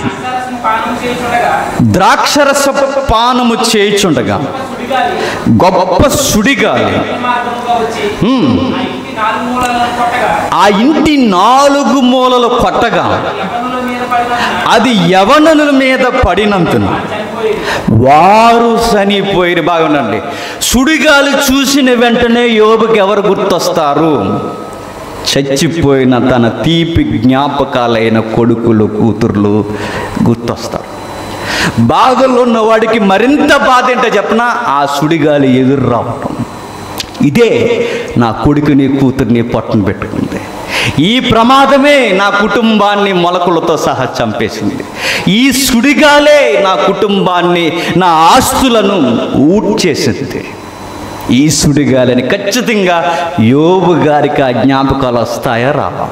ద్రాక్షరస పానము చేయుచుండగా గొప్ప సుడిగాలి ఆ ఇంటి 4 మూలలు కొట్టగా అది యవనుల మీద పడినందున వారు చనిపోయి. బాగుండండి. సుడిగాలి చూసిన వెంటనే యోబుకి ఎవరు గుర్తొస్తారు? చచ్చిపోయిన తన తీపి జ్ఞాపకాలైన కొడుకులు, కూతుర్లు గుర్తొస్తారు. బాధల్లో ఉన్న వాడికి మరింత బాధ ఏంటో చెప్పనా? ఆ సుడిగాలి ఎదురు రావటం. ఇదే నా కొడుకుని, కూతుర్ని పొట్టను పెట్టుకుంది. ఈ ప్రమాదమే నా కుటుంబాన్ని మొలకలతో సహా చంపేసింది. ఈ సుడిగాలే నా కుటుంబాన్ని, నా ఆస్తులను ఊడ్చేసింది. ఈ సుడిగాలని ఖచ్చితంగా యోబు గారికి ఆ జ్ఞాపకాలు వస్తాయా రావా?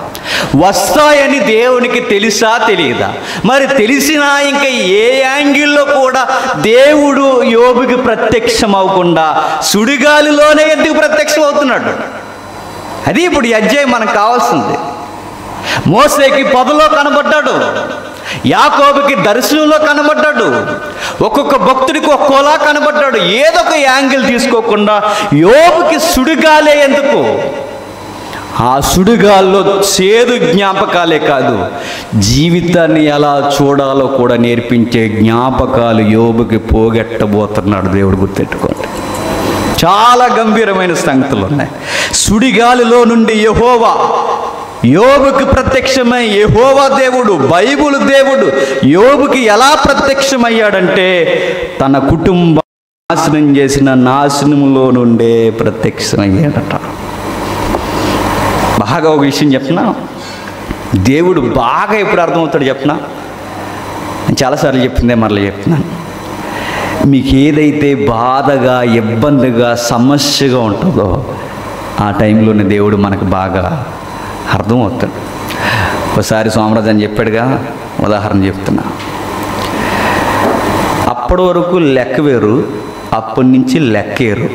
వస్తాయని దేవునికి తెలుసా తెలియదా? మరి తెలిసినా ఇంకా ఏ యాంగిల్లో కూడా దేవుడు యోబుకి ప్రత్యక్షం అవ్వకుండా సుడిగాలిలోనే ఎందుకు ప్రత్యక్షం అవుతున్నాడు? అది ఇప్పుడు ఈ అధ్యాయం మనకు కావాల్సింది. మోసేకి పొదలో కనబడ్డాడు, యాకోబుకి దర్శనంలో కనబడ్డాడు, ఒక్కొక్క భక్తుడికి ఒక్కోలా కనబడ్డాడు. ఏదో ఒక యాంగిల్ తీసుకోకుండా యోబుకి సుడిగాలే ఎందుకు? ఆ సుడిగాల్లో చేదు జ్ఞాపకాలే కాదు, జీవితాన్ని ఎలా చూడాలో కూడా నేర్పించే జ్ఞాపకాలు యోబుకి పోగొట్టబోతున్నాడు దేవుడు. గుర్తెట్టుకోండి, చాలా గంభీరమైన సంగతులు ఉన్నాయి. సుడిగాలిలో నుండి యెహోవా యోబుకి ప్రత్యక్షమై, యెహోవా దేవుడు, బైబుల్ దేవుడు యోబుకి ఎలా ప్రత్యక్షమయ్యాడంటే తన కుటుంబం నాశనం చేసిన నాశనంలో నుండే ప్రత్యక్షమయ్యాడట. బాగా ఒక విషయం చెప్పనా, దేవుడు బాగా ఎప్పుడు అర్థమవుతాడు చెప్పనా? నేను చాలాసార్లు చెప్పిందే మరలా చెప్తున్నాను. మీకు ఏదైతే బాధగా, ఇబ్బందిగా, సమస్యగా ఉంటుందో ఆ టైంలోనే దేవుడు మనకు బాగా అర్థమవుతాడు. ఒకసారి సోమరాజు అని చెప్పాడుగా, ఉదాహరణ చెప్తున్నా. అప్పటి వరకు లెక్క వేరు, అప్పటి నుంచి లెక్కేరు.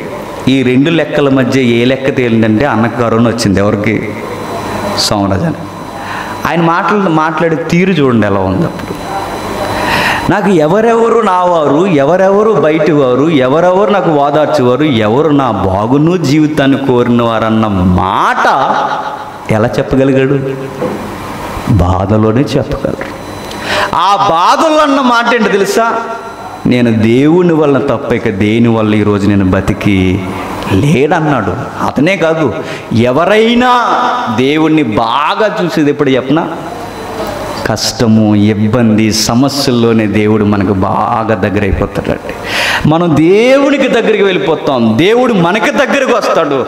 ఈ రెండు లెక్కల మధ్య ఏ లెక్క తేలిందంటే అన్నకు కరోనా వచ్చింది. ఎవరికి? సోమరాజు అని. ఆయన మాట్లాడే తీరు చూడండి ఎలా ఉంది. అప్పుడు నాకు ఎవరెవరు నా వారు, ఎవరెవరు బయటి వారు, ఎవరెవరు నాకు ఓదార్చేవారు, ఎవరు నా బాగును జీవితాన్ని కోరిన వారన్న మాట ఎలా చెప్పగలిగాడు? బాధలోనే చెప్పగలరు. ఆ బాధలు అన్న మాట ఏంటో తెలుసా? నేను దేవుని వలన తప్ప ఇక దేని వల్ల ఈరోజు నేను బతికి లేడన్నాడు. అతనే కాదు, ఎవరైనా దేవుణ్ణి బాగా చూసేది ఎప్పుడు చెప్పనా? కష్టము, ఇబ్బంది, సమస్యల్లోనే దేవుడు మనకు బాగా దగ్గర అయిపోతాడండి. మనం దేవునికి దగ్గరికి వెళ్ళిపోతాం, దేవుడు మనకి దగ్గరకు వస్తాడు.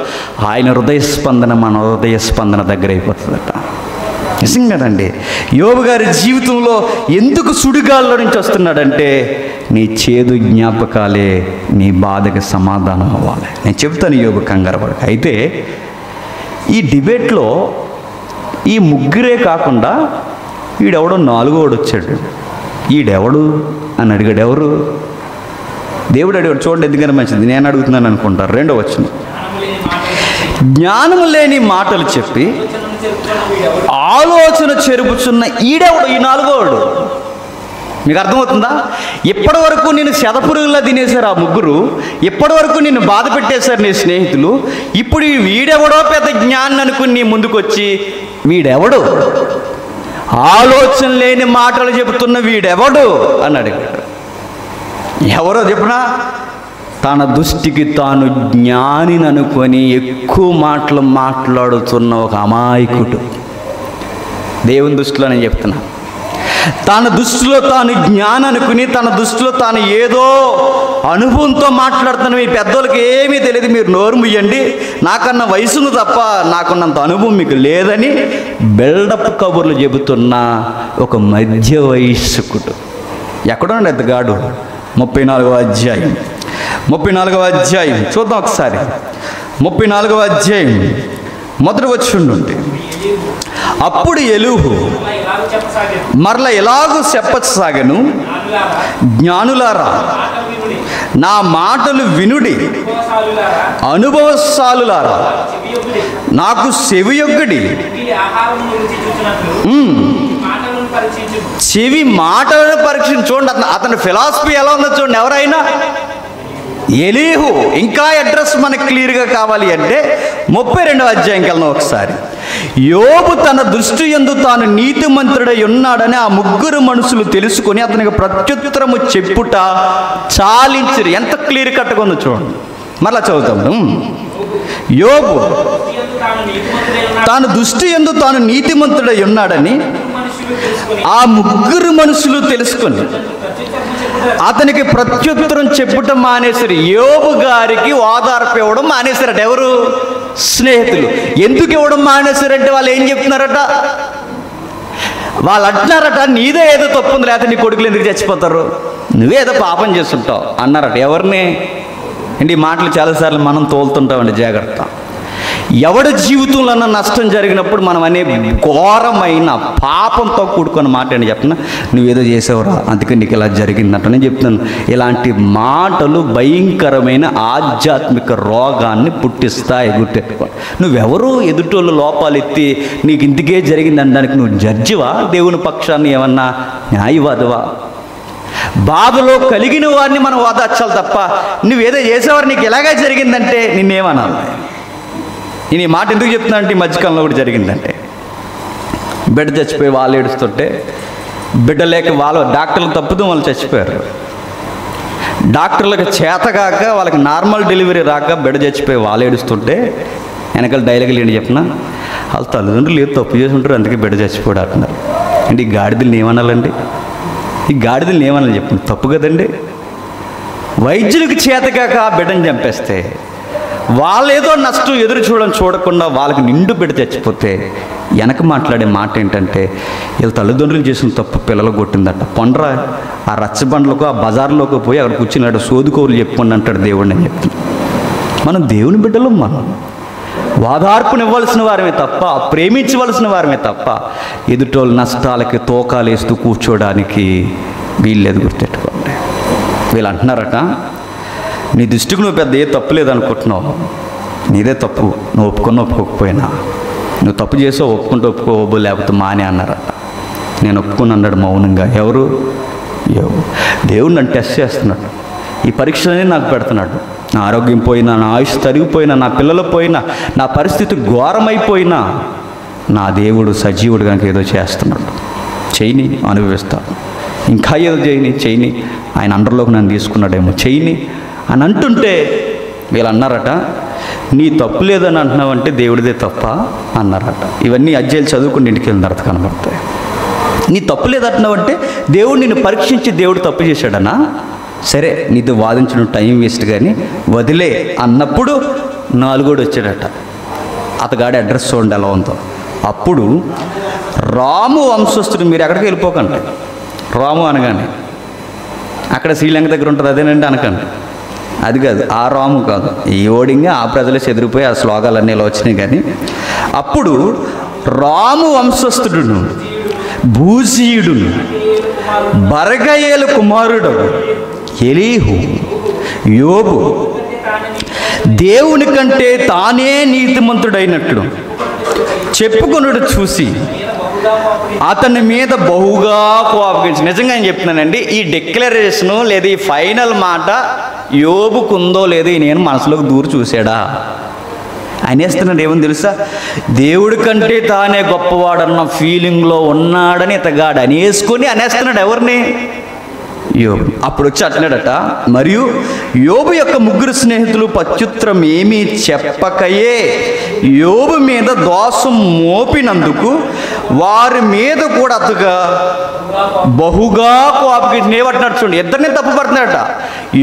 ఆయన హృదయ స్పందన మన హృదయ స్పందన దగ్గర అయిపోతుందట. నిజంగానండి, యోబు గారి జీవితంలో ఎందుకు సుడిగాల్లో నుంచి వస్తున్నాడంటే నీ చేదు జ్ఞాపకాలే నీ బాధకి సమాధానం అవ్వాలి. నేను చెప్తాను యోబు కంగారు పడక. అయితే ఈ డిబేట్లో ఈ ముగ్గురే కాకుండా ఈడెవడో నాలుగోడు వచ్చాడు. ఈడెవడు అని అడిగాడు. ఎవరు? దేవుడు అడిగాడు. చూడండి ఎందుకని మంచిది, నేను అడుగుతున్నాను అనుకుంటారు. రెండో వచనం, జ్ఞానం లేని మాటలు చెప్పి ఆలోచన చెరుపుచున్న ఈడెవడు? ఈ నాలుగోడు. మీకు అర్థమవుతుందా? ఇప్పటి వరకు నేను శతపురుగులా తినేశారు ఆ ముగ్గురు, ఇప్పటి వరకు నిన్ను బాధ పెట్టేశారు నీ స్నేహితులు. ఇప్పుడు వీడెవడో పెద్ద జ్ఞానం అనుకుని నీ ముందుకు వచ్చి వీడెవడు? ఆలోచన లేని మాటలు చెబుతున్న వీడెవడు అని అడిగాడు. ఎవరో చెప్పనా? తన దృష్టికి తాను జ్ఞానిని అనుకొని ఎక్కువ మాటలు మాట్లాడుతున్న ఒక అమాయకుడు. దేవుని దృష్టిలో నేను చెప్తున్నా, తన దృష్టిలో తాను జ్ఞానం అనుకుని, తన దృష్టిలో తాను ఏదో అనుభవంతో మాట్లాడుతున్న మీ పెద్దోళ్ళకి ఏమీ తెలియదు, మీరు నోరు ముయ్యండి, నాకన్నా వయసును తప్ప నాకున్నంత అనుభవం మీకు లేదని బిల్డప్ కబుర్లు చెబుతున్న ఒక మధ్య వయస్కుడు. ఎక్కడున్నాడు ఎద్దగాడు? 34వ అధ్యాయం, 34వ అధ్యాయం చూద్దాం ఒకసారి. 34వ అధ్యాయం మొదటి వచనం. అప్పుడు ఎలీహు మరల ఎలాగూ చెప్పసాగను, జ్ఞానులారా నా మాటలు వినుడి, అనుభవశాలులారా నాకు చెవియొగ్గడి. చెవి మాటలను పరీక్షించి చూడండి. అతని ఫిలాసఫీ ఎలా ఉందో చూడండి. ఎవరైనా ఎలీహు. ఇంకా అడ్రస్ మనకు క్లియర్గా కావాలి అంటే 32వ అధ్యాయంకి వెళ్దాం ఒకసారి. యోబు తన దృష్టి యందు తాను నీతిమంతుడై ఉన్నాడని ఆ ముగ్గురు మనుషులు తెలుసుకొని అతనికి ప్రత్యుత్తరము చెప్పుట చాలించిరి. ఎంత క్లియర్ కట్గా ఉందో చూడండి. మరలా చదువుతాం. యోబు తాను దృష్టి యందు తాను నీతిమంతుడై ఉన్నాడని ఆ ముగ్గురు మనుషులు తెలుసుకొని అతనికి ప్రత్యుత్తరం చెప్పుట మానేశారు. యోబు గారికి ఓదార్పు ఇవ్వడం మానేశారట. ఎవరు? స్నేహితులు. ఎందుకు ఇవ్వడం మానేశారంటే వాళ్ళు ఏం చెప్తున్నారట? వాళ్ళు అంటున్నారట, నీదే ఏదో తప్పు ఉంది, లేకపోతే నీ కొడుకులు ఎందుకు చచ్చిపోతారు, నువ్వేదో పాపం చేస్తుంటావు అన్నారట. ఎవరిని అండి? ఈ మాటలు చాలాసార్లు మనం తోలుతుంటామండి. జాగ్రత్త. ఎవడి జీవితంలో నష్టం జరిగినప్పుడు మనం అనే ఘోరమైన పాపంతో కూడుకున్న మాట అని చెప్తున్నా, నువ్వేదో చేసావురా అందుకే నీకు ఇలా జరిగిందంట. నేను చెప్తున్నాను, ఇలాంటి మాటలు భయంకరమైన ఆధ్యాత్మిక రోగాన్ని పుట్టిస్తాయి. గుర్తెట్టుకో. నువ్వెవరు ఎదుటోళ్ళు లోపాలు ఎత్తి నీకు ఇందుకే జరిగింది అనడానికి నువ్వు జడ్జివా? దేవుని పక్షాన్ని ఏమన్నా న్యాయవాదివా? బాధలో కలిగిన వారిని మనం ఓదార్చాలి తప్ప నువ్వేదో చేసేవారు నీకు ఎలాగే జరిగిందంటే నిన్నేమనాలి? నేను ఈ మాట ఎందుకు చెప్తున్నా అంటే, ఈ మధ్యకాలంలో కూడా జరిగిందంటే, బిడ్డ చచ్చిపోయి వాళ్ళు ఏడుస్తుంటే, బిడ్డ లేక వాళ్ళు డాక్టర్లు తప్పుతూ వాళ్ళు చచ్చిపోయారు. డాక్టర్లకు చేతగాక వాళ్ళకి నార్మల్ డెలివరీ రాక బిడ్డ చచ్చిపోయి వాళ్ళు ఏడుస్తుంటే వెనకాల డైలాగులు ఏంటి చెప్పిన, వాళ్ళ తల్లిదండ్రులు ఏదో తప్పు చేసి ఉంటారు అందుకే బిడ్డ చచ్చిపోయాడు అంటున్నారు. అంటే ఈ గాడిదల్ని ఏమనాలండి? ఈ గాడిదల్ని ఏమనాలి చెప్పండి? తప్పు కదండి. వైద్యులకు చేతగాక ఆ బిడ్డను చంపేస్తే, వాళ్ళు ఏదో నష్టం ఎదురు చూడకుండా వాళ్ళకి నిండు బిడ్డ చచ్చిపోతే వెనక మాట్లాడే మాట ఏంటంటే, వీళ్ళ తల్లిదండ్రులు చేసిన తప్పు పిల్లలు కొట్టిందట. పొండ్రా ఆ రచ్చబండ్లకు ఆ బజార్లోకి పోయి అక్కడ కూర్చున్నాడు సోదుకోలు చెప్పుకోండి అంటాడు దేవుడిని అని చెప్తున్నాడు. మనం దేవుని బిడ్డలు, మనం వాదార్పునివ్వాల్సిన వారమే తప్ప, ప్రేమించవలసిన వారమే తప్ప ఎదుటోళ్ళ నష్టాలకి తోకాలు వేస్తూ కూర్చోడానికి వీళ్ళేది. గుర్తెట్టుకోండి. వీళ్ళు అంటున్నారట, నీ దృష్టికి నువ్వు పెద్ద ఏ తప్పు లేదనుకుంటున్నావు, నీదే తప్పు, నువ్వు ఒప్పుకోకపోయినా. నువ్వు తప్పు చేసావు, ఒప్పుకోబో లేకపోతే మానే అన్నారట. నేను ఒప్పుకుని అన్నాడు మౌనంగా. ఎవరు? దేవుడు నన్ను టెస్ట్ చేస్తున్నాడు. ఈ పరీక్షలనే నాకు పెడుతున్నాడు. నా ఆరోగ్యం పోయినా, నా ఆయుష్ తరిగిపోయినా, నా పిల్లలు పోయినా, నా పరిస్థితి ఘోరమైపోయినా నా దేవుడు సజీవుడు కనుక ఏదో చేస్తున్నాడు. చేయని, అనుభవిస్తాను. ఇంకా ఏదో చేయని ఆయన అండర్లోకి నన్ను తీసుకున్నాడేమో, చేయని అని అంటుంటే వీళ్ళు అన్నారట, నీ తప్పు లేదని అంటున్నావంటే దేవుడిదే తప్ప అన్నారట. ఇవన్నీ అధ్యాయులు చదువుకుని ఇంటికి వెళ్ళిన తర్వాత కనబడతాయి. నీ తప్పు లేదంటున్నావంటే దేవుడు నిన్ను పరీక్షించి దేవుడు తప్పు చేశాడనా? సరే, నీతో వాదించడం టైం వేస్ట్ కానీ వదిలే అన్నప్పుడు నాలుగోడు వచ్చాడట. అతగాడి అడ్రస్ చూడండి ఎలా ఉందో. అప్పుడు రాము వంశస్థుడు, మీరు ఎక్కడికి వెళ్ళిపోకండి, రాము అనగానే అక్కడ శ్రీలంక దగ్గర ఉంటుంది అదేనండి అనకండి, అది కాదు, ఆ రాము కాదు. ఈ ఓడింగా ఆ ప్రజలు చెదిరిపోయి ఆ శ్లోకాలన్నీ ఇలా వచ్చినాయి. కానీ అప్పుడు రాము వంశస్థుడును భూజీయుడును బరగయేలు కుమారుడు ఎలీహు యోబు దేవుని కంటే తానే నీతిమంతుడైనట్లు చెప్పుకొనుడు చూసి అతని మీద బహుగా కోపగించి. నిజంగా నేను చెప్తున్నానండి, ఈ డిక్లరేషను లేదా ఈ ఫైనల్ మాట యోబుకుందో లేదో నేను మనసులోకి దూరి చూశాడా అనేస్తున్నాడు. ఏమని తెలుసా? దేవుడి కంటే తానే గొప్పవాడన్న ఫీలింగ్లో ఉన్నాడని ఇతగాడు అనేసుకొని అనేస్తున్నాడు. ఎవరిని? యోబు. అప్పుడు వచ్చి అంటున్నాడట, మరియు యోబు యొక్క ముగ్గురు స్నేహితులు ప్రత్యుత్తరం ఏమీ చెప్పకయే యోబు మీద దోషం మోపినందుకు వారి మీద కూడా అతగా బహుగా కోపగించి ఏమంటున్నాడు చూడండి. ఇద్దరిని తప్పు పడుతున్నాడట.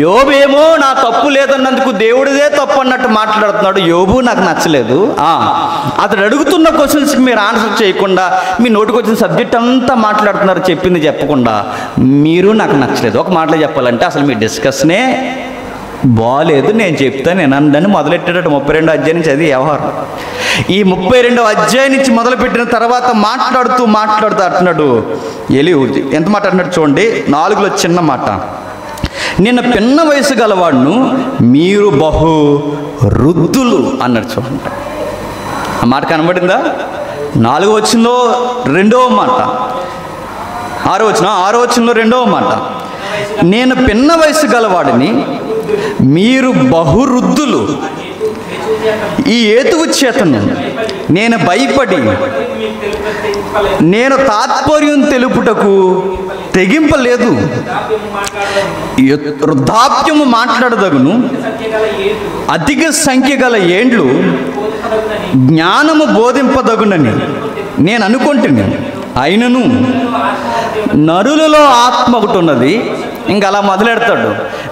యోబు ఏమో నా తప్పు లేదన్నందుకు దేవుడిదే తప్పు అన్నట్టు మాట్లాడుతున్నాడు. యోబు నాకు నచ్చలేదు. అతడు అడుగుతున్న క్వశ్చన్స్కి మీరు ఆన్సర్ చేయకుండా మీ నోటికి వచ్చిన సబ్జెక్ట్ అంతా మాట్లాడుతున్నారు, చెప్పింది చెప్పకుండా. మీరు నాకు నచ్చలేదు. ఒక మాటలో చెప్పాలంటే అసలు మీ డిస్కషనే బాలేదు, నేను చెప్తాను నేను అందని మొదలెట్టాడట. 32వ అధ్యాయం నుంచి అది వ్యవహారం. ఈ 32వ అధ్యాయం నుంచి మొదలుపెట్టిన తర్వాత మాట్లాడుతూ అంటున్నాడు ఎలీహు. ఎంత మాట అంటున్నాడు చూడండి, 4లో చిన్న మాట. నిన్న పిన్న వయసు గలవాడును మీరు బహు వృద్ధులు అన్నాడు చూడండి. ఆ మాట కనబడిందా? 4వ వచనంలో 2వ మాట, 6వ వచనంలో 2వ మాట. నేను పిన్న వయసు గలవాడిని మీరు బహువృద్ధులు, ఈ ఏతువు చేతను నేను భయపడి నేను తాత్పర్యం తెలుపుటకు తెగింపలేదు. వృద్ధాప్యము మాట్లాడదగును, అధిక సంఖ్య గల ఏండ్లు జ్ఞానము బోధింపదగునని నేను అనుకుంటున్నాను. అయినను నరులలో ఆత్మ ఒకటి ఉన్నది, ఇంకా అలా మొదలెడతాడు.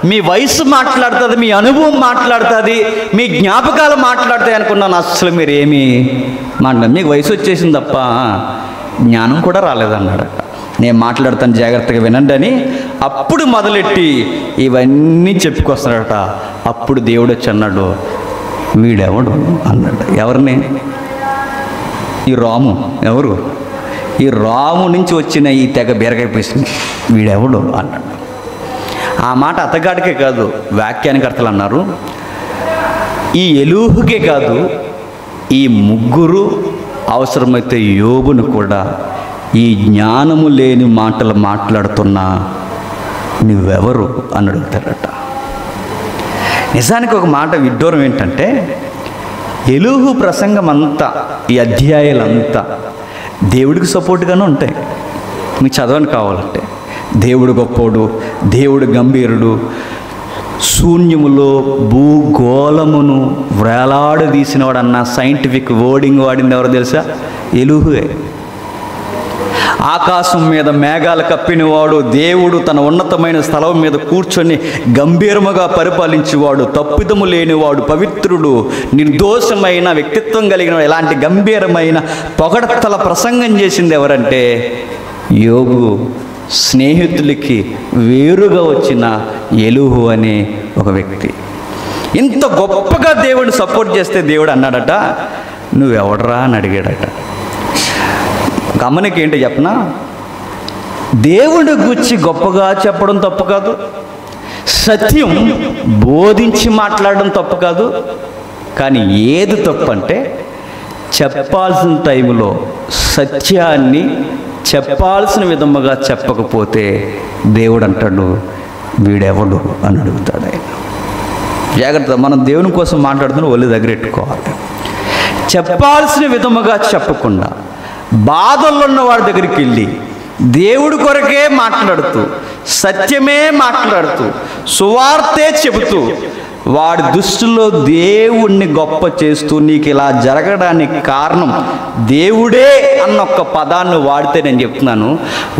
మీ వయసు మాట్లాడుతుంది, మీ అనుభవం మాట్లాడుతుంది, మీ జ్ఞాపకాలు మాట్లాడతాయి అనుకున్నాను. అసలు మీరు ఏమీ మాట్లాడు, మీకు వయసు వచ్చేసింది తప్ప జ్ఞానం కూడా రాలేదన్నాడు. నేను మాట్లాడతాను జాగ్రత్తగా వినండి అని అప్పుడు మొదలెట్టి ఇవన్నీ చెప్పుకొస్తున్నాడట. అప్పుడు దేవుడు వచ్చి అన్నాడు, వీడెవడు అన్నాడు. ఎవరిని? ఈ రాము. ఎవరు? ఈ రాము నుంచి వచ్చిన ఈ తెగ బీరకైపోయింది, వీడెవడు అన్నాడు. ఆ మాట అతగాడికే కాదు, వ్యాఖ్యానకర్తలు అన్నారు, ఈ ఎలూహుకే కాదు, ఈ ముగ్గురు అవసరమైతే యోబును కూడా ఈ జ్ఞానము లేని మాటలు మాట్లాడుతున్నా నువ్వెవరు అని అడుగుతారట. నిజానికి ఒక మాట విడ్డూరం ఏంటంటే, ఎలూహు ప్రసంగం అంతా, ఈ అధ్యాయాలంతా దేవుడికి సపోర్ట్గానే ఉంటాయి. మీకు చదవని కావాలంటే, దేవుడు గొప్పోడు, దేవుడు గంభీరుడు, శూన్యములో భూగోళమును వేలాడదీసినవాడు అన్న సైంటిఫిక్ వర్డింగ్ వాడింది ఎవరో తెలుసా? ఎలూహువే. ఆకాశం మీద మేఘాలు కప్పినవాడు, దేవుడు తన ఉన్నతమైన స్థలం మీద కూర్చొని గంభీరముగా పరిపాలించేవాడు, తప్పిదము లేనివాడు, పవిత్రుడు, నిర్దోషమైన వ్యక్తిత్వం కలిగిన, ఇలాంటి గంభీరమైన పొగడతల ప్రసంగం చేసింది ఎవరంటే యోబు స్నేహితులకి వేరుగా వచ్చిన ఎలూహు అనే ఒక వ్యక్తి. ఇంత గొప్పగా దేవుడు సపోర్ట్ చేస్తే దేవుడు అన్నాడట, నువ్వెవడరా అని అడిగాడట. గమనిక ఏంటి చెప్పనా, దేవుడి గురించి గొప్పగా చెప్పడం తప్పు కాదు, సత్యం బోధించి మాట్లాడడం తప్పు కాదు. కానీ ఏది తప్పు అంటే, చెప్పాల్సిన టైంలో సత్యాన్ని చెప్పాల్సిన విధముగా చెప్పకపోతే దేవుడు అంటాడు, వీడెవడు అని అడుగుతాడు ఆయన. జాగ్రత్త, మనం దేవుని కోసం మాట్లాడుతున్న ఒళ్ళు దగ్గర పెట్టుకోవాలి. చెప్పాల్సిన విధముగా చెప్పకుండా బాధల్లో ఉన్న వాడి దగ్గరికి వెళ్ళి దేవుడి కొరకే మాట్లాడుతూ, సత్యమే మాట్లాడుతూ, సువార్తే చెబుతూ, వాడి దృష్టిలో దేవుణ్ణి గొప్ప చేస్తూ, నీకు ఇలా జరగడానికి కారణం దేవుడే అన్న ఒక్క పదాన్ని వాడితే నేను చెప్తున్నాను,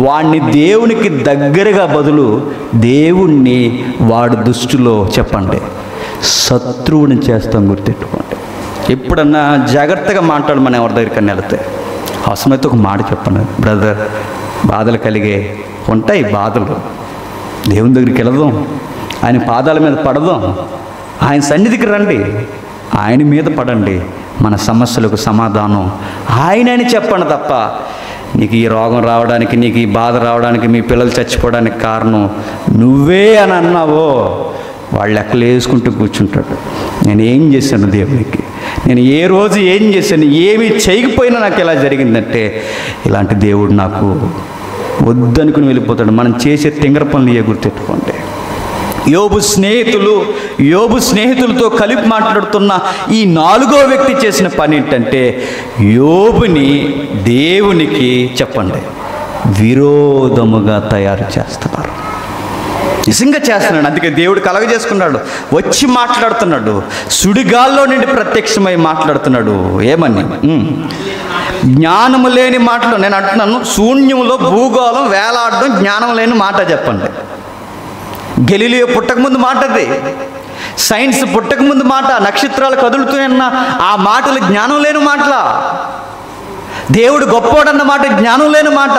వాడిని దేవునికి దగ్గరగా బదులు దేవుణ్ణి వాడి దృష్టిలో చెప్పండి శత్రువుని చేస్తాం. గుర్తెట్టుకోండి. ఎప్పుడన్నా జాగ్రత్తగా మాట్లాడమని ఎవరి దగ్గరికి వెళ్తే అవసరమైతే ఒక మాట చెప్పండి, బ్రదర్ బాధలు కలిగే ఉంటాయి, బాధలు దేవుని దగ్గరికి వెళదాం, ఆయన పాదాల మీద పడదాం, ఆయన సన్నిధికి రండి, ఆయన మీద పడండి, మన సమస్యలకు సమాధానం ఆయన అని చెప్పండి తప్ప, నీకు ఈ రోగం రావడానికి, నీకు ఈ బాధ రావడానికి, మీ పిల్లలు చచ్చిపోవడానికి కారణం నువ్వే అని అన్నావో వాళ్ళు లెక్కలు వేసుకుంటూ కూర్చుంటాడు. నేను ఏం చేశాను దేవునికి, నేను ఏ రోజు ఏం చేశాను, ఏమి చేయకపోయినా నాకు ఇలా జరిగిందంటే ఇలాంటి దేవుడు నాకు వద్దనుకుని వెళ్ళిపోతాడు. మనం చేసే తింగర పనులు ఏ గుర్తెట్టుకోండి. యోబు స్నేహితులతో కలిపి మాట్లాడుతున్న ఈ నాలుగో వ్యక్తి చేసిన పని ఏంటంటే, యోబుని దేవునికి చెప్పండి విరోధముగా తయారు చేస్తున్నారు. నిజంగా చేస్తున్నాడు. అందుకే దేవుడు కలగజేసుకున్నాడు, వచ్చి మాట్లాడుతున్నాడు, సుడిగాల్లో నుండి ప్రత్యక్షమై మాట్లాడుతున్నాడు. ఏమని? జ్ఞానము లేని మాటలు. నేను అంటున్నాను, శూన్యంలో భూగోళం వేలాడడం జ్ఞానం లేని మాట చెప్పండి. గెలీలియో పుట్టకముందు మాట అది, సైన్స్ పుట్టకముందు మాట, నక్షత్రాలు కదులుతున్న ఆ మాటలు జ్ఞానం లేని మాటలా? దేవుడు గొప్పోడన్న మాట జ్ఞానం లేని మాట,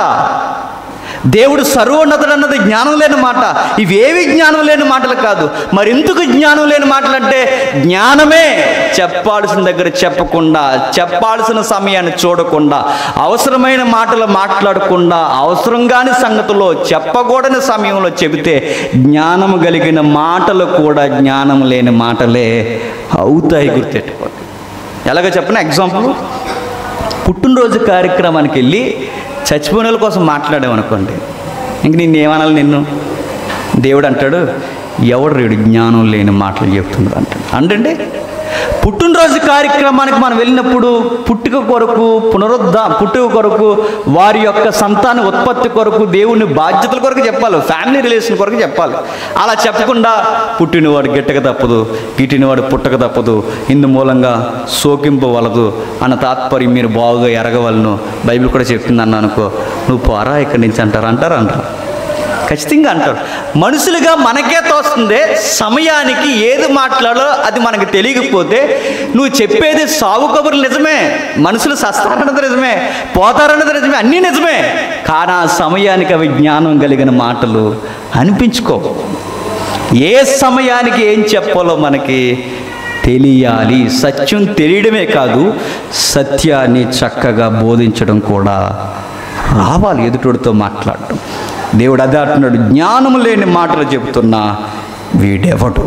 దేవుడు సర్వోన్నతుడు అన్నది జ్ఞానం లేని మాట. ఇవేవి జ్ఞానం లేని మాటలు కాదు. మరి ఎందుకు జ్ఞానం లేని మాటలు అంటే, జ్ఞానమే చెప్పాల్సిన దగ్గర చెప్పకుండా, చెప్పాల్సిన సమయాన్ని చూడకుండా, అవసరమైన మాటలు మాట్లాడకుండా, అవసరం కాని సంగతిలో చెప్పకూడని సమయంలో చెబితే జ్ఞానము కలిగిన మాటలు కూడా జ్ఞానం లేని మాటలే అవుతాయి. గుర్తెట్టుకోండి. ఎలాగో చెప్పిన ఎగ్జాంపుల్, పుట్టినరోజు కార్యక్రమానికి వెళ్ళి చచ్చిపోయిన వాళ్ళ కోసం మాట్లాడామనుకోండి, ఇంక నిన్నేమనాలి? నిన్ను దేవుడు అంటాడు, ఎవడు రేడు జ్ఞానం లేని మాటలు చెప్తున్నాడు అంటాడు. అంటే పుట్టినరోజు కార్యక్రమానికి మనం వెళ్ళినప్పుడు పుట్టుక కొరకు, వారి యొక్క సంతాన ఉత్పత్తి కొరకు, దేవుని బాధ్యతల కొరకు చెప్పాలి, ఫ్యామిలీ రిలేషన్ కొరకు చెప్పాలి. అలా చెప్పకుండా పుట్టినవాడు గిట్టక తప్పదు, గిట్టినవాడు పుట్టక తప్పదు, ఇందు మూలంగా సోకింపవలదు అన్న తాత్పర్యం మీరు బాగుగా ఎరగవలను, బైబిల్ కూడా చెప్తుంది అన్న అనుకో, నువ్వు పోరా ఇక్కడి నుంచి అంటారా? ఖచ్చితంగా అంటారు. మనుషులుగా మనకే తోస్తుంది, సమయానికి ఏది మాట్లాడో అది మనకు తెలియకపోతే నువ్వు చెప్పేది సాగు కబుర్లు నిజమే, మనుషులు సస్తారన్నది నిజమే, పోతారన్నది నిజమే, అన్నీ నిజమే. కానీ ఆ సమయానికి అవి జ్ఞానం కలిగిన మాటలు అనిపించుకో. ఏ సమయానికి ఏం చెప్పాలో మనకి తెలియాలి. సత్యం తెలియడమే కాదు, సత్యాన్ని చక్కగా బోధించడం కూడా రావాలి, ఎదుటితో మాట్లాడటం. దేవుడు అదే అంటున్నాడు, జ్ఞానము లేని మాటలు చెబుతున్నా వీడెవడు.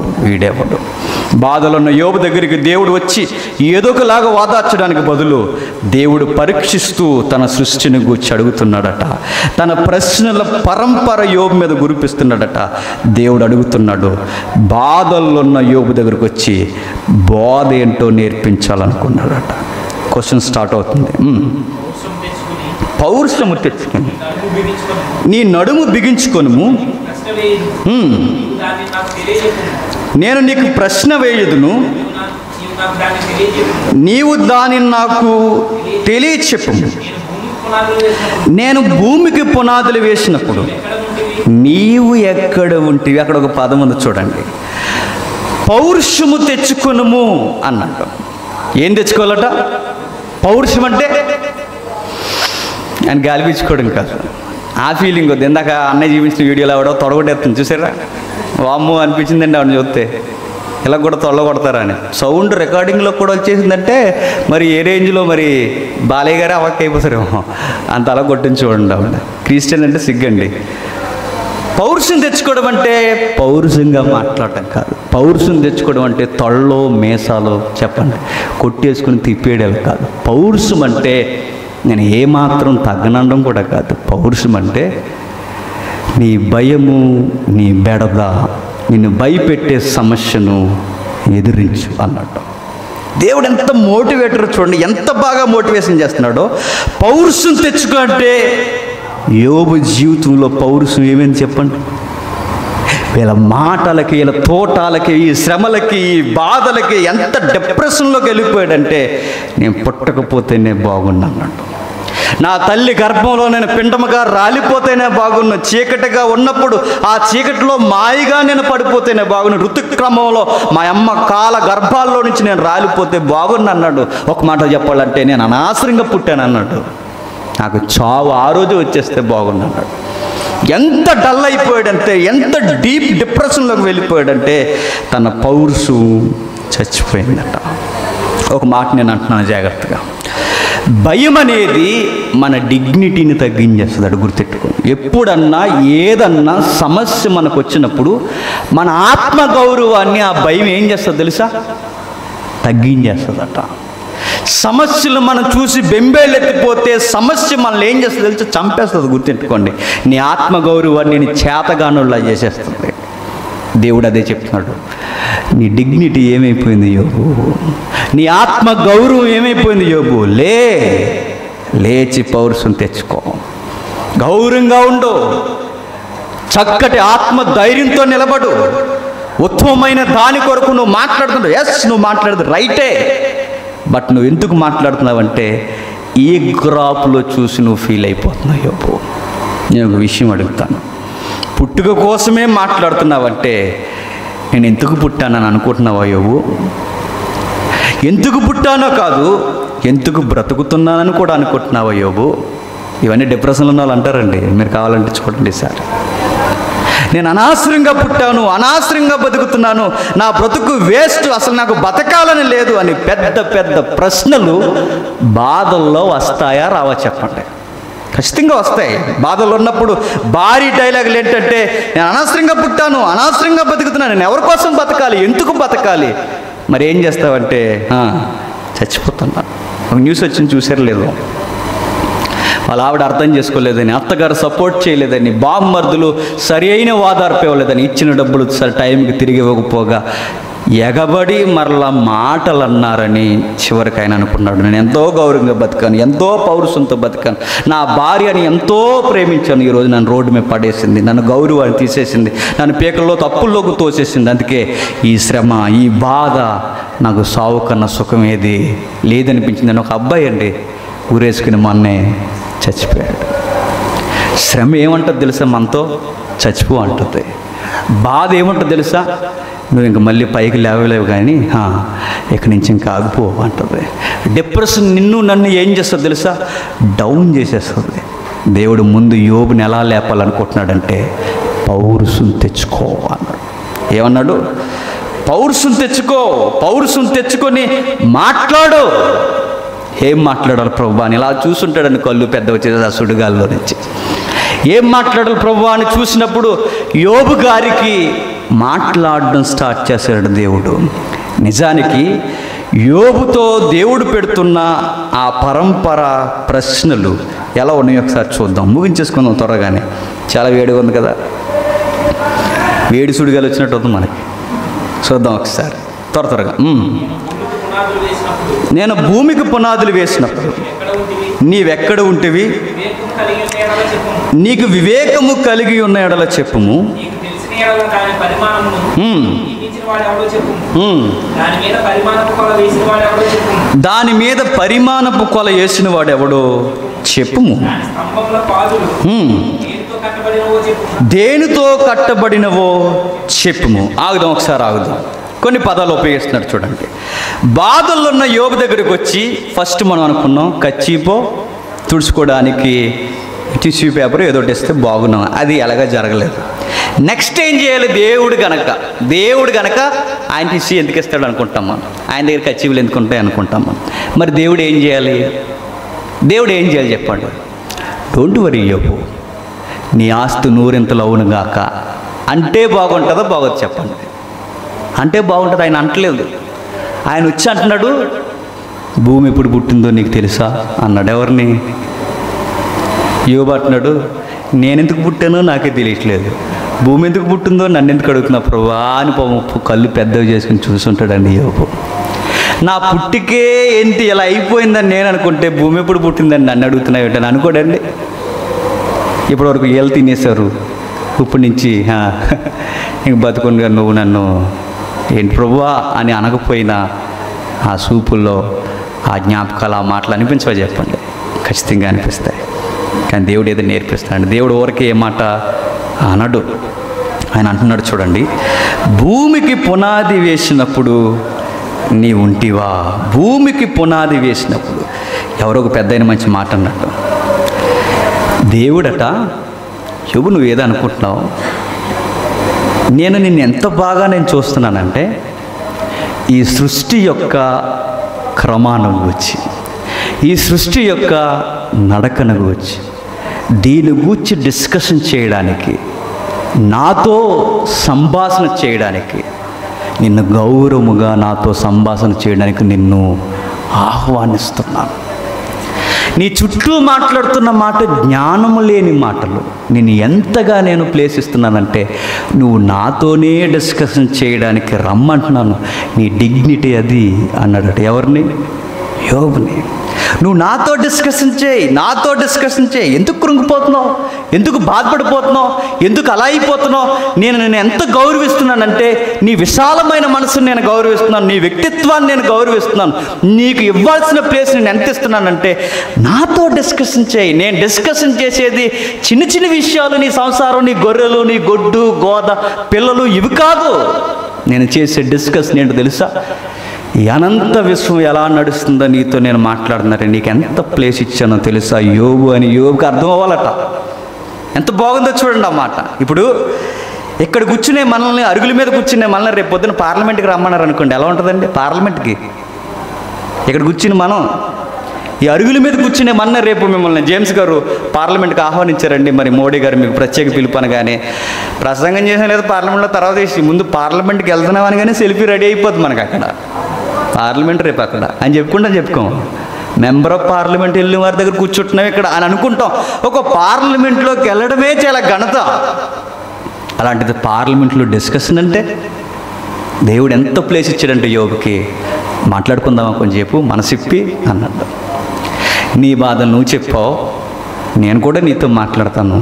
బాధలున్న యోబు దగ్గరికి దేవుడు వచ్చి ఏదో ఒకలాగా వాదార్చడానికి బదులు దేవుడు పరీక్షిస్తూ తన సృష్టిని గూర్చి అడుగుతున్నాడట. తన ప్రశ్నల పరంపర యోబు మీద గురిపిస్తున్నాడట. దేవుడు అడుగుతున్నాడు, బాధలున్న యోబు దగ్గరికి వచ్చి బోధ ఏంటో నేర్పించాలనుకున్నాడట. క్వశ్చన్ స్టార్ట్ అవుతుంది. పౌరుషము తెచ్చుకొని నీ నడుము బిగించుకొనుము, నేను నీకు ప్రశ్న వేయదును, నీవు దానిని నాకు తెలియచెప్పు. నేను భూమికి పునాదులు వేసినప్పుడు నీవు ఎక్కడ ఉంటివి. అక్కడ ఒక పదం ఉంది చూడండి, పౌరుషము తెచ్చుకొనుము అన్నట్టు. ఏం తెచ్చుకోవాలట? పౌరుషం అంటే ఆయన గాలిపించుకోవడం కాదు, ఆ ఫీలింగ్ వద్దు. ఇందాక అన్నయ్య చూపించిన వీడియోలో ఆవిడ తొడగొట్టేస్తుంది చూసారా, వామ్మో అనిపించిందండి ఆవిడ చూస్తే. ఇలా కూడా తొడగొడతారా అని సౌండ్ రికార్డింగ్లో కూడా వచ్చేసిందంటే మరి ఏ రేంజ్లో మరి బాలయ్య గారే అవక్క అయిపోతారేమో, అంత అలా కొట్టించి చూడండి ఆవిడ. క్రిస్టియన్ అంటే సిగ్గండి. పౌరుషం తెచ్చుకోవడం అంటే పౌరుషంగా మాట్లాడటం కాదు. పౌరుషం తెచ్చుకోవడం అంటే తొళ్ళలో మేసాలో చెప్పండి కొట్టేసుకుని తిప్పేయడం కాదు. పౌరుషం అంటే నేను ఏమాత్రం తగ్గనండం కూడా కాదు. పౌరుషం అంటే నీ భయము, నీ బెడద, నిన్ను భయపెట్టే సమస్యను ఎదిరించు అన్నట్టు. దేవుడు ఎంత మోటివేటర్ చూడండి, ఎంత బాగా మోటివేషన్ చేస్తున్నాడో. పౌరుషం తెచ్చుకుంటే యోబు జీవితంలో పౌరుషం ఏమేమి చెప్పండి. వీళ్ళ మాటలకి, వీళ్ళ తోటాలకి, ఈ శ్రమలకి, ఈ బాధలకి ఎంత డిప్రెషన్లోకి వెళ్ళిపోయాడంటే నేను పుట్టకపోతేనే బాగున్నాను, నా తల్లి గర్భంలో నేను పిండముగా రాలిపోతేనే బాగున్నా, చీకటిగా ఉన్నప్పుడు ఆ చీకటిలో మాయగా నేను పడిపోతేనే బాగున్నా, ఋతుక్రమంలో మా అమ్మ కాల గర్భాల్లో నుంచి నేను రాలిపోతే బాగున్నా అన్నాడు. ఒక మాట చెప్పాలంటే నేను అనవసరంగా పుట్టాను అన్నాడు. నాకు చావు ఆ రోజు వచ్చేస్తే బాగున్నా అన్నాడు. ఎంత డల్ అయిపోయాడంటే, ఎంత డీప్ డిప్రెషన్లోకి వెళ్ళిపోయాడంటే తన పౌరుషం చచ్చిపోయిందట. ఒక మాట నేను అంటున్నాను జాగ్రత్తగా, భయం అనేది మన డిగ్నిటీని తగ్గించేస్తుంది. అడు గుర్తెట్టుకోండి. ఎప్పుడన్నా ఏదన్నా సమస్య మనకు వచ్చినప్పుడు మన ఆత్మగౌరవాన్ని ఆ భయం ఏం చేస్తుంది తెలుసా? తగ్గించేస్తుందట. సమస్యలు మనం చూసి బెంబేలెత్తిపోతే సమస్య మనల్ని ఏం చేస్తుంది తెలుసా? చంపేస్తుంది. గుర్తెట్టుకోండి. నీ ఆత్మగౌరవాన్ని నీ చేతగానులా చేసేస్తుంది. దేవుడు అదే చెప్తున్నాడు. నీ డిగ్నిటీ ఏమైపోయింది యోబు? నీ ఆత్మ గౌరవం ఏమైపోయింది యోబు? లేచి పౌరుషం తెచ్చుకో, గౌరవంగా ఉండు, చక్కటి ఆత్మ ధైర్యంతో నిలబడు. ఉత్తమమైన దాని కొరకు నువ్వు మాట్లాడుతున్నావు. ఎస్, నువ్వు మాట్లాడదు రైటే. బట్ నువ్వు ఎందుకు మాట్లాడుతున్నావంటే ఈ గ్రాఫ్లో చూసి నువ్వు ఫీల్ అయిపోతున్నావు. యోబు, నేను ఒక విషయం అడుగుతాను. పుట్టుక కోసమే మాట్లాడుతున్నావంటే నేను ఎందుకు పుట్టానని అనుకుంటున్నావా యోబు? ఎందుకు పుట్టానో కాదు, ఎందుకు బ్రతుకుతున్నానని కూడా అనుకుంటున్నావా యోబు? ఇవన్నీ డిప్రెషన్లో ఉన్న వాళ్ళు అంటారండి. మీరు కావాలంటే చూడండి సార్. నేను అనవసరంగా పుట్టాను, అనవసరంగా బతుకుతున్నాను, నా బ్రతుకు వేస్ట్, అసలు నాకు బతకాలని లేదు అని పెద్ద పెద్ద ప్రశ్నలు బాధల్లో వస్తాయా రావా చెప్పండి? ఖచ్చితంగా వస్తాయి. బాధలు ఉన్నప్పుడు భారీ డైలాగులు ఏంటంటే నేను అనవసరంగా పుట్టాను, అనవసరంగా బతుకుతున్నాను, నేను ఎవరి కోసం బతకాలి, ఎందుకు బతకాలి? మరి ఏం చేస్తావంటే చచ్చిపోతున్నా. ఒక న్యూస్ వచ్చింది చూసారు లేదు? వాళ్ళ ఆవిడ అర్థం చేసుకోలేదని, అత్తగారు సపోర్ట్ చేయలేదని, బామ్మర్దులు సరి అయిన ఓదార్పు ఇవ్వలేదని, ఇచ్చిన డబ్బులు సరి టైంకి తిరిగి ఇవ్వకపోగా ఎగబడి మరలా మాటలు అన్నారని చివరికి ఆయన అనుకున్నాడు, నేను ఎంతో గౌరవంగా బతికాను, ఎంతో పౌరుషంతో బతికాను, నా భార్యని ఎంతో ప్రేమించాను, ఈరోజు నన్ను రోడ్డు మీద పడేసింది, నన్ను గౌరవాన్ని తీసేసింది, నన్ను పీకల్లో తప్పుల్లోకి తోసేసింది, అందుకే ఈ శ్రమ, ఈ బాధ, నాకు సావు కన్నా సుఖం ఏది లేదనిపించింది అని ఒక అబ్బాయి అండి ఊరేసుకుని మొన్నే చచ్చిపోయాడు. శ్రమ ఏమంటుంది తెలుసా? మనతో చచ్చిపో అంటుంది. బాధ ఏముంటుంది తెలుసా? నువ్వు ఇంక మళ్ళీ పైకి లేవలేవు కానీ ఇక్కడి నుంచి ఇంకా ఆగిపో అంటుంది. డిప్రెషన్ నన్ను ఏం చేస్తుంది తెలుసా? డౌన్ చేసేస్తుంది. దేవుడు ముందు యోబుని ఎలా లేపాలనుకుంటున్నాడంటే పౌరుషం తెచ్చుకో అన్నాడు. ఏమన్నాడు? పౌరుషం తెచ్చుకో, పౌరుషం తెచ్చుకొని మాట్లాడు. ఏం మాట్లాడాలి ప్రభువా అని ఇలా చూసుంటాడని కళ్ళు పెద్ద వచ్చేది ఆ సుడిగాల్లో నుంచి. ఏం మాట్లాడాలి ప్రభువా అని చూసినప్పుడు యోబు గారికి మాట్లాడడం స్టార్ట్ చేశాడు దేవుడు. నిజానికి యోబుతో దేవుడు పెడుతున్న ఆ పరంపర ప్రశ్నలు ఎలా ఉన్నాయో ఒకసారి చూద్దాం. ముగించేసుకుందాం త్వరగానే, చాలా వేడిగా ఉంది కదా, వేడి సుడిగాలు వచ్చినట్టు అవుతుంది మనకి. చూద్దాం ఒకసారి త్వరగా. నేను భూమికి పునాదులు వేసినప్పుడు నీవెక్కడ ఉంటివి? నీకు వివేకము కలిగి ఉన్న ఎడల చెప్పుము. దాని మీద పరిమాణపు కొల వేసిన వాడెవడో చెప్పుము. దేనితో కట్టబడినవో చెప్పుము. ఆగుదాం ఒకసారి, ఆగుదాం. కొన్ని పదాలు ఉపయోగిస్తున్నాడు చూడండి. బాధల్లో ఉన్న యోబు దగ్గరికి వచ్చి ఫస్ట్ మనం అనుకున్నాం కచ్చీపో తుడుచుకోవడానికి టిష్యూ పేపర్ ఏదో ఇస్తే బాగున్నాం. అది ఎలాగా జరగలేదు. నెక్స్ట్ ఏం చేయాలి? దేవుడు గనక ఆయన టిష్యూ ఎందుకు ఇస్తాడు అనుకుంటాం మనం. ఆయన దగ్గర కచ్చీపులు ఎందుకు ఉంటాయి అనుకుంటాం మనం. మరి దేవుడు ఏం చేయాలి? చెప్పండి. డోంట్ వరీ యోబు, నీ ఆస్తి నూరింతలు అవునుగాక అంటే బాగుంటుందా? బాగోదు చెప్పండి. అంటే బాగుంటుంది. ఆయన అంటలేదు. ఆయన వచ్చి అంటున్నాడు భూమి ఎప్పుడు పుట్టిందో నీకు తెలుసా అన్నాడు. ఎవరిని? యోబు అంటున్నాడు నేనెందుకు పుట్టానో నాకే తెలియట్లేదు, భూమి ఎందుకు పుట్టిందో నన్ను ఎందుకు అడుగుతున్నా ప్రభువా అని కళ్ళు పెద్దవి చేసుకుని చూసుంటాడండి యోబు. నా పుట్టికే ఏంటి ఇలా అయిపోయిందని నేను అనుకుంటే భూమి ఎప్పుడు పుట్టిందని నన్ను అడుగుతున్నా ఏంటని అనుకోడండి. ఇప్పటివరకు ఏళ్ళు తినేశారు, ఇప్పటి నుంచి ఇంక బతుకుండా నువ్వు నన్ను ఏంటి ప్రభువా అని అనకపోయినా ఆ సూపుల్లో ఆ జ్ఞాపకాలు ఆ మాటలు అనిపించవా చెప్పండి? ఖచ్చితంగా అనిపిస్తాయి. కానీ దేవుడు ఏదో నేర్పిస్తాడు. దేవుడు ఊరికే ఏ మాట అనడు. ఆయన అంటున్నాడు చూడండి, భూమికి పునాది వేసినప్పుడు నీ ఉంటివా? భూమికి పునాది వేసినప్పుడు. ఎవరో ఒక పెద్ద మంచి మాట అన్నట్టు. దేవుడట యోబు నువ్వేదో అనుకుంటున్నావు, నేను నిన్ను ఎంత బాగా చూస్తున్నానంటే ఈ సృష్టి యొక్క క్రమాన్ని గూర్చి, ఈ సృష్టి యొక్క నడకను గూర్చి, దీని గూర్చి డిస్కషన్ చేయడానికి, నాతో సంభాషణ చేయడానికి, నిన్ను గౌరవముగా నాతో సంభాషణ చేయడానికి నిన్ను ఆహ్వానిస్తున్నాను. నీ చుట్టూ మాట్లాడుతున్న మాట జ్ఞానము లేని మాటలు. నేను ఎంతగా ప్లేస్ ఇస్తున్నానంటే నువ్వు నాతోనే డిస్కషన్ చేయడానికి రమ్మంటున్నాను. నీ డిగ్నిటీ అది అన్నాడట. ఎవరిని? యోబుని. నువ్వు నాతో డిస్కషన్ చేయి. ఎందుకు కృంగిపోతున్నావు? ఎందుకు బాధపడిపోతున్నావు? ఎందుకు అలా అయిపోతున్నావు? నేను ఎంత గౌరవిస్తున్నానంటే నీ విశాలమైన మనసుని నేను గౌరవిస్తున్నాను, నీ వ్యక్తిత్వాన్ని నేను గౌరవిస్తున్నాను, నీకు ఇవ్వాల్సిన ప్లేస్ నేను ఎంత ఇస్తున్నానంటే నాతో డిస్కషన్ చేయి. నేను డిస్కషన్ చేసేది చిన్న చిన్న విషయాలు, నీ సంసారం, నీ గొర్రెలు, నీ గొడ్డు గోద పిల్లలు, ఇవి కాదు. నేను చేసే డిస్కషన్ ఏంటో తెలుసా? ఈ అనంత విశ్వం ఎలా నడుస్తుందో నీతో నేను మాట్లాడుతున్నారే, నీకు ఎంత ప్లేస్ ఇచ్చానో తెలుసా యోబు అని యోబుకి అర్థం అవ్వాలట. ఎంత బాగుందో చూడండి ఆ మాట. ఇప్పుడు ఇక్కడ కూర్చునే మనల్ని, అరుగుల మీద కూర్చునే మనల్ని రేపు పొద్దున పార్లమెంట్కి రమ్మన్నారు అనుకోండి, ఎలా ఉంటుందండి? పార్లమెంట్కి ఇక్కడ కూర్చుని మనం, ఈ అరుగుల మీద కూర్చునే మన రేపు మిమ్మల్ని జేమ్స్ గారు పార్లమెంట్కి ఆహ్వానించారండి, మరి మోడీ గారు మీకు ప్రత్యేక పిలుపు అనగానే ప్రసంగం చేసిన లేదా పార్లమెంట్లో తర్వాత చేసి ముందు పార్లమెంట్కి వెళ్తున్నామని కానీ సెల్ఫీ రెడీ అయిపోతుంది మనకు. అక్కడ పార్లమెంట్ రేపు అక్కడ అని చెప్పుకోం. మెంబర్ ఆఫ్ పార్లమెంట్ వెళ్ళిన వారి దగ్గర కూర్చుంటున్నాం ఇక్కడ అని అనుకుంటాం. ఒక పార్లమెంట్లోకి వెళ్ళడమే చాలా ఘనత. అలాంటిది పార్లమెంట్లో డిస్కషన్ అంటే దేవుడు ఎంత ప్లేస్ ఇచ్చాడంటే యోబుకి. మాట్లాడుకుందామా కొంచెంసేపు మనసిప్పి అన్నాడు. నీ బాధ నువ్వు చెప్పావు, నేను కూడా నీతో మాట్లాడతాను.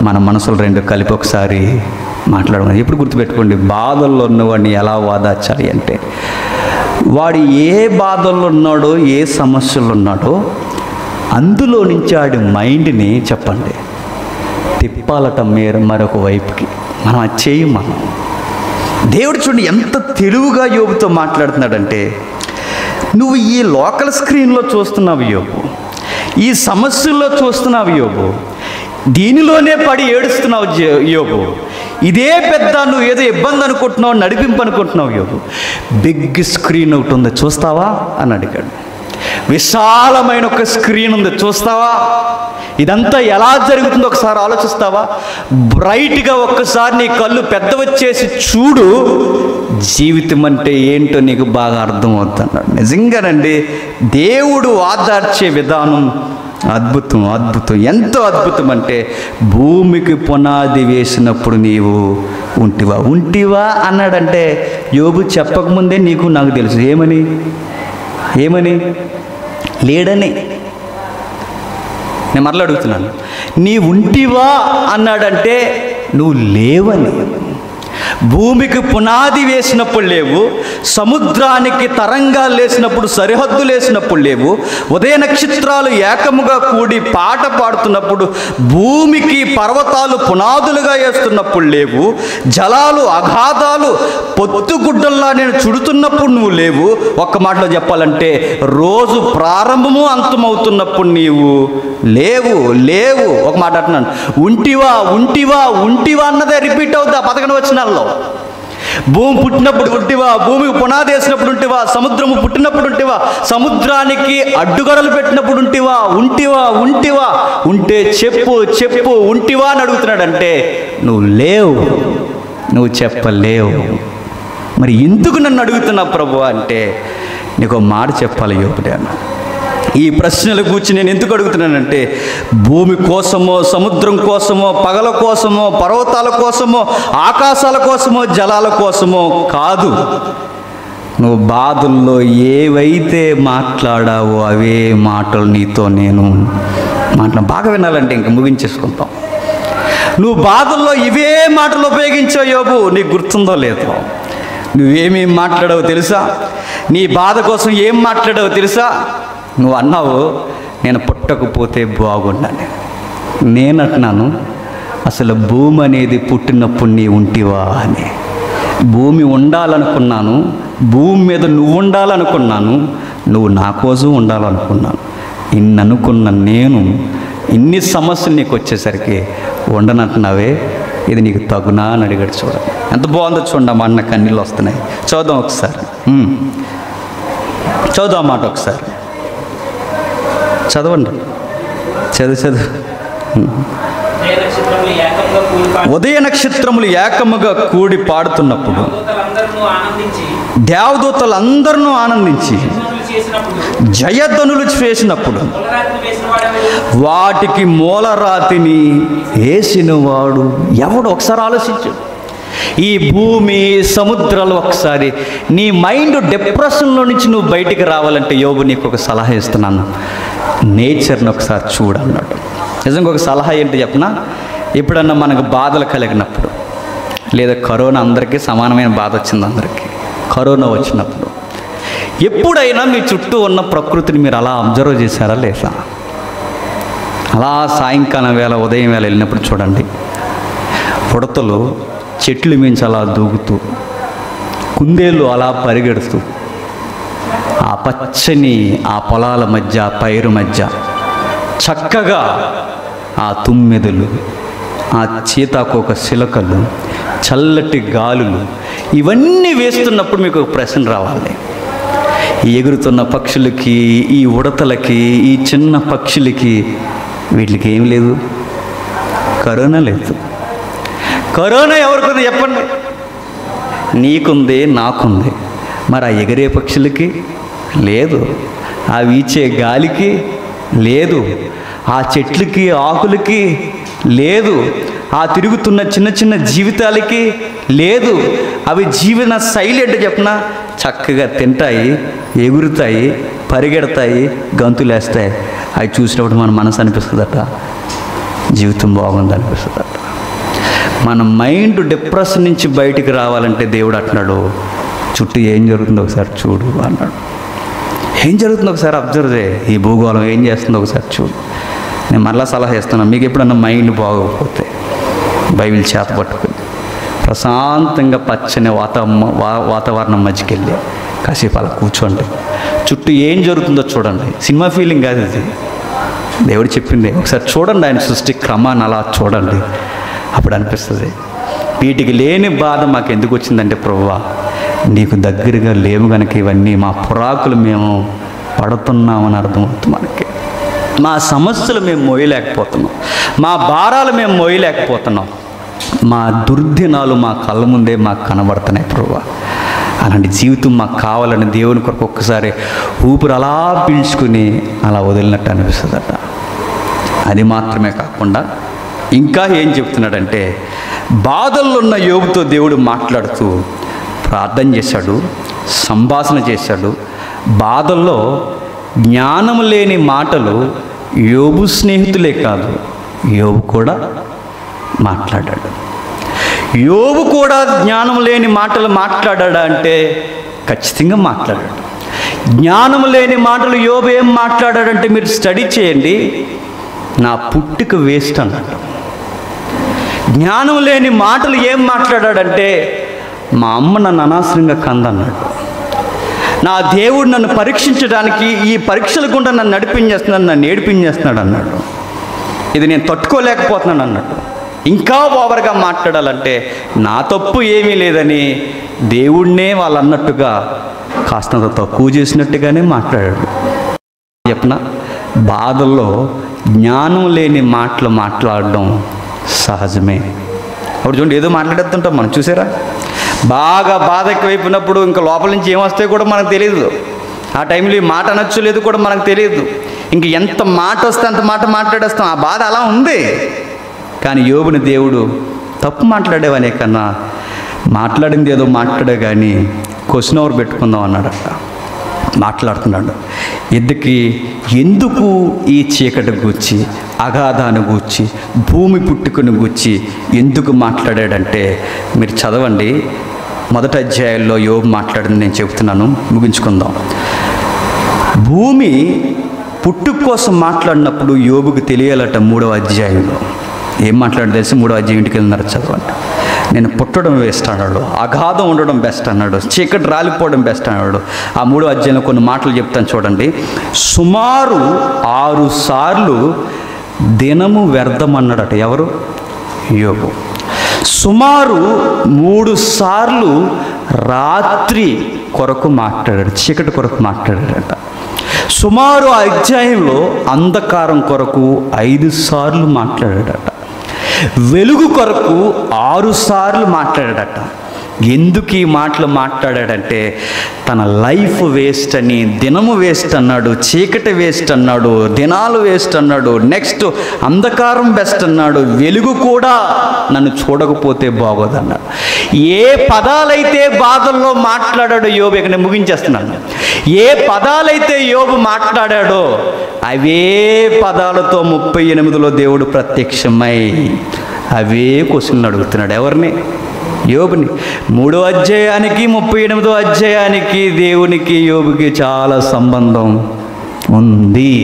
మన మనసులు రెండు కలిపి ఒకసారి మాట్లాడమని ఎప్పుడు గుర్తుపెట్టుకోండి. బాధల్లో ఉన్నవాడిని ఎలా వాదాచాలి అంటే వాడు ఏ బాధల్లో ఉన్నాడో, ఏ సమస్యలు ఉన్నాడో అందులో నుంచి ఆడి మైండ్ని చెప్పండి తిప్పాలట మరొక వైపుకి. మనం అది చేయం. మనం దేవుడు చూడండి ఎంత తెలివిగా యోబుతో మాట్లాడుతున్నాడంటే, నువ్వు ఈ లోకల్ స్క్రీన్లో చూస్తున్నావు యోబు, ఈ సమస్యల్లో చూస్తున్నావు యోబు, దీనిలోనే పడి ఏడుస్తున్నావు యోబు, ఇదే పెద్ద నువ్వు ఏదో ఇబ్బంది అనుకుంటున్నావు, నడిపింపు అనుకుంటున్నావు యోబు, బిగ్ స్క్రీన్ ఒకటి ఉంది చూస్తావా అని అడిగాడు. విశాలమైన ఒక స్క్రీన్ ఉంది చూస్తావా, ఇదంతా ఎలా జరుగుతుందో ఒకసారి ఆలోచిస్తావా, బ్రైట్గా ఒక్కసారి నీ కళ్ళు పెద్దవచ్చేసి చూడు, జీవితం అంటే ఏంటో నీకు బాగా అర్థమవుతుంది అన్నాడు. నిజంగానండి దేవుడు ఆదార్చే విధానం అద్భుతం, అద్భుతం, ఎంతో అద్భుతం. అంటే భూమికి పునాది వేసినప్పుడు నీవు ఉంటివా అన్నాడంటే యోబు చెప్పకముందే నీకు నాకు తెలుసు ఏమని లేడని. నేను మరలా అడుగుతున్నాను, నీ ఉంటివా అన్నాడంటే నువ్వు లేవని. భూమికి పునాది వేసినప్పుడు లేవు, సముద్రానికి తరంగాలు లేసినప్పుడు, సరిహద్దులు వేసినప్పుడు లేవు, ఉదయ నక్షత్రాలు ఏకముగా కూడి పాట పాడుతున్నప్పుడు, భూమికి పర్వతాలు పునాదులుగా వేస్తున్నప్పుడు లేవు, జలాలు అగాధాలు పొత్తుగుడ్డల్లా నేను చుడుతున్నప్పుడు నువ్వు లేవు. ఒక్క మాటలో చెప్పాలంటే రోజు ప్రారంభము అంతమవుతున్నప్పుడు నీవు లేవు. ఒక మాట అంటున్నాను, ఉంటివా అన్నదే రిపీట్ అవుతా 11 వచనాల్లో. భూమి పుట్టినప్పుడు ఉంటివా, భూమికి పునాది వేసినప్పుడు ఉంటివా, సముద్రము పుట్టినప్పుడు ఉంటివా, సముద్రానికి అడ్డుగడలు పెట్టినప్పుడు ఉంటివా, ఉంటే చెప్పు ఉంటివా అని అడుగుతున్నాడంటే నువ్వు లేవు, నువ్వు చెప్పలేవు. మరి ఎందుకు నన్ను అడుగుతున్నావు ప్రభు అంటే నీకు మాట చెప్పాలి యోబుడే అన్న. ఈ ప్రశ్నల గురించి నేను ఎందుకు అడుగుతున్నానంటే భూమి కోసమో, సముద్రం కోసమో, పగల కోసమో, పర్వతాల కోసమో, ఆకాశాల కోసమో, జలాల కోసమో కాదు. నువ్వు బాధల్లో ఏవైతే మాట్లాడావో అవే మాటలు నీతో నేను బాగా వినాలంటే ఇంక ముగించేసుకుంటాం. నువ్వు బాధల్లో ఇవే మాటలు ఉపయోగించావు యోబు, నీకు గుర్తుందో లేదో. నువ్వేమేం మాట్లాడావో తెలుసా? నీ బాధ కోసం ఏం మాట్లాడావో తెలుసా? నువ్వు అన్నావు, నేను పుట్టకపోతే బాగుండాలి. నేను అంటున్నాను, అసలు భూమి అనేది పుట్టినప్పుడు నీ ఉంటివా అని. భూమి ఉండాలనుకున్నాను, భూమి మీద నువ్వు ఉండాలనుకున్నాను, నువ్వు నా కోసం ఉండాలనుకున్నాను. ఇన్ని అనుకున్న నేను ఇన్ని సమస్యలు నీకు వచ్చేసరికి ఉండనంటున్నావే, ఇది నీకు తగునా అని అడిగాడు. చూడండి ఎంత బాగుందో చూడండి. అమ్మ అన్న కన్నీళ్ళు వస్తున్నాయి. చదువుదాం ఒకసారి, చదువుదాం మాట ఒకసారి, చదవండి, చదువు. ఉదయ నక్షత్రములు ఏకముగా కూడి పాడుతున్నప్పుడు దేవదూతలందరూ ఆనందించి జయధ్వనులు చేసినప్పుడు వాటికి మూలరాతిని వేసినవాడు ఎవడు? ఒకసారి ఆలోచించు. ఈ భూమి, సముద్రాలు, ఒకసారి నీ మైండ్ డిప్రెషన్లో నుంచి నువ్వు బయటికి రావాలంటే యోబు నీకు ఒక సలహా ఇస్తున్నాను, నేచర్ని ఒకసారి చూడన్నాడు. నిజంగా ఒక సలహా ఏంటి చెప్పనా? ఎప్పుడన్నా మనకు బాధలు కలిగినప్పుడు, లేదా కరోనా అందరికీ సమానమైన బాధ వచ్చింది, అందరికీ కరోనా వచ్చినప్పుడు, ఎప్పుడైనా మీ చుట్టూ ఉన్న ప్రకృతిని మీరు అలా అబ్జర్వ్ చేశారా లేదా? అలా సాయంకాలం వేళ, ఉదయం వేళ వెళ్ళినప్పుడు చూడండి, ఉడతలు చెట్లు మించి అలా దూకుతూ, కుందేళ్ళు అలా పరిగెడుతూ, ఆ పచ్చని ఆ పొలాల మధ్య, పైరు మధ్య చక్కగా ఆ తుమ్మెదలు, ఆ సీతాకోక చిలకలు, చల్లటి గాలులు ఇవన్నీ వేస్తున్నప్పుడు మీకు ఒక ప్రశ్న రావాలి. ఎగురుతున్న పక్షులకి, ఈ ఉడతలకి, ఈ చిన్న పక్షులకి, వీటికి ఏం లేదు, కరోనా లేదు. కరోనా ఎవరికుంది చెప్పండి? నీకుంది, నాకుంది. మరి ఆ ఎగిరే పక్షులకి లేదు, ఆ వీచే గాలికి లేదు, ఆ చెట్లకి, ఆకులకి లేదు, ఆ తిరుగుతున్న చిన్న చిన్న జీవితాలకి లేదు. అవి జీవన శైలి అంటే చెప్పిన చక్కగా తింటాయి, ఎగురుతాయి, పరిగెడతాయి, గంతులేస్తాయి. అవి చూసినప్పుడు మన మనసు అనిపిస్తుందట, జీవితం బాగుంది అనిపిస్తుందట. మన మైండ్ డిప్రెషన్ నుంచి బయటికి రావాలంటే దేవుడు అంటున్నాడు, చుట్టూ ఏం జరుగుతుందో ఒకసారి చూడు అన్నాడు. ఏం జరుగుతుందో ఒకసారి అబ్జర్వ్ చేయి, ఈ భూగోళం ఏం చేస్తుందో ఒకసారి చూడు. నేను మరలా సలహా ఇస్తున్నాను, మీకు ఎప్పుడన్నా మైండ్ బాగోకపోతే బైబిల్ చేత పట్టుకుని ప్రశాంతంగా పచ్చని వాతావరణం మధ్యకి వెళ్ళి కాసేపు అలా కూర్చోండి. చుట్టూ ఏం జరుగుతుందో చూడండి. సినిమా ఫీలింగ్ కాదు ఇది, దేవుడు చెప్పింది. ఒకసారి చూడండి, ఆయన సృష్టి క్రమాన్ని అలా చూడండి. అప్పుడు అనిపిస్తుంది వీటికి లేని బాధ మాకు ఎందుకు వచ్చిందంటే, ప్రభువా నీకు దగ్గరగా లేవు కనుక ఇవన్నీ మా పురాకులు మేము పడుతున్నామని అర్థమవుతుంది మనకి. మా సమస్యలు మేము మోయలేకపోతున్నాం, మా భారాలు మేము మోయలేకపోతున్నాం, మా దుర్దినాలు మా కళ్ళ ముందే మాకు కనబడుతున్నాయి ప్రభువా. అలాంటి జీవితం మాకు కావాలని దేవుని కొరకు ఒక్కసారి ఊపిరి అలా పీల్చుకుని అలా వదిలినట్టు అనిపిస్తుందట. అది మాత్రమే కాకుండా ఇంకా ఏం చెప్తున్నాడంటే, బాధల్లో ఉన్న యోబుతో దేవుడు మాట్లాడుతూ ప్రార్థన చేశాడు, సంభాషణ చేశాడు. బాధల్లో జ్ఞానం లేని మాటలు యోబు స్నేహితులే కాదు, యోబు కూడా మాట్లాడాడు. యోబు కూడా జ్ఞానం లేని మాటలు మాట్లాడాడా అంటే ఖచ్చితంగా మాట్లాడాడు. జ్ఞానం లేని మాటలు యోబు ఏం మాట్లాడాడంటే మీరు స్టడీ చేయండి, నా పుట్టుక వేస్ట్ అన్నాడు. జ్ఞానం లేని మాటలు ఏం మాట్లాడాడంటే మా అమ్మ నన్ను అనవసరంగా కందన్నాడు, నా దేవుడు నన్ను పరీక్షించడానికి ఈ పరీక్షల గుండా నన్ను నడిపించేస్తున్నాడు, నన్ను ఏడిపించేస్తున్నాడు అన్నాడు. ఇది నేను తట్టుకోలేకపోతున్నాను అన్నట్టు. ఇంకా ఓవర్గా మాట్లాడాలంటే నా తప్పు ఏమీ లేదని దేవుడినే వాళ్ళు అన్నట్టుగా కాస్తంత తక్కువ చేసినట్టుగానే మాట్లాడాడు. చెప్పిన బాధల్లో జ్ఞానం లేని మాటలు మాట్లాడడం సహజమే. అప్పుడు చూడండి, ఏదో మాట్లాడేస్తుంటాం మనం, చూసారా? బాగా బాధ ఎక్కువైపోయినప్పుడు ఇంకా లోపల నుంచి ఏమొస్తాయో కూడా మనకు తెలియదు. ఆ టైంలో ఈ మాట అనొచ్చు లేదు కూడా మనకు తెలియదు. ఇంక ఎంత మాట వస్తే అంత మాట మాట్లాడేస్తాం. ఆ బాధ అలా ఉంది. కానీ యోబుని దేవుడు తప్పు మాట్లాడేవనే కన్నా మాట్లాడింది ఏదో మాట్లాడే కానీ క్వశ్చన్ ఓవర్ పెట్టుకుందాం అన్నాడట. మాట్లాడుతున్నాడు, ఎందుకు ఈ చీకటి గూర్చి, అగాధాన్ని గూర్చి, భూమి పుట్టుకుని గూర్చి ఎందుకు మాట్లాడాడంటే మీరు చదవండి. మొదటి అధ్యాయంలో యోబు మాట్లాడింది నేను చెబుతున్నాను, ముగించుకుందాం. భూమి పుట్టుక కోసం మాట్లాడినప్పుడు యోబుకు తెలియాలట. 3వ అధ్యాయంలో ఏం మాట్లాడి తెలిసి 3వ అధ్యాయం ఇంటికి వెళ్ళినారు, చదవండి. నేను పుట్టడం వేస్ట్ అన్నాడు, అగాధం ఉండడం బెస్ట్ అన్నాడు, చీకటి రాలిపోవడం బెస్ట్ అన్నాడు. ఆ 3వ అధ్యాయంలో కొన్ని మాటలు చెప్తాను చూడండి. సుమారు 6 సార్లు దినము వ్యర్థం అన్నాడట. ఎవరు? యోబు. సుమారు 3 సార్లు రాత్రి కొరకు మాట్లాడాడు, చీకటి కొరకు మాట్లాడాడట. సుమారు ఆ అధ్యాయంలో అంధకారం కొరకు 5 సార్లు మాట్లాడాడట. వెలుగు కొరకు 6 సార్లు మాట్లాడాడట. ఎందుకు ఈ మాటలు మాట్లాడాడంటే తన లైఫ్ వేస్ట్ అని, దినము వేస్ట్ అన్నాడు, చీకటి వేస్ట్ అన్నాడు, దినాలు వేస్ట్ అన్నాడు, నెక్స్ట్ అంధకారం బెస్ట్ అన్నాడు, వెలుగు కూడా నన్ను చూడకపోతే బాగోదన్నాడు. ఏ పదాలైతే బాధల్లో మాట్లాడాడో యోబు, ఇక్కడ నేను ముగించేస్తున్నాను, ఏ పదాలైతే యోబు మాట్లాడాడో అవే పదాలతో 38లో దేవుడు ప్రత్యక్షమై అవే క్వశ్చన్లు అడుగుతున్నాడు. ఎవరిని? యోబుని. 3వ అధ్యాయానికి 38వ అధ్యాయానికి దేవునికి యోబుకి చాలా సంబంధం ఉంది.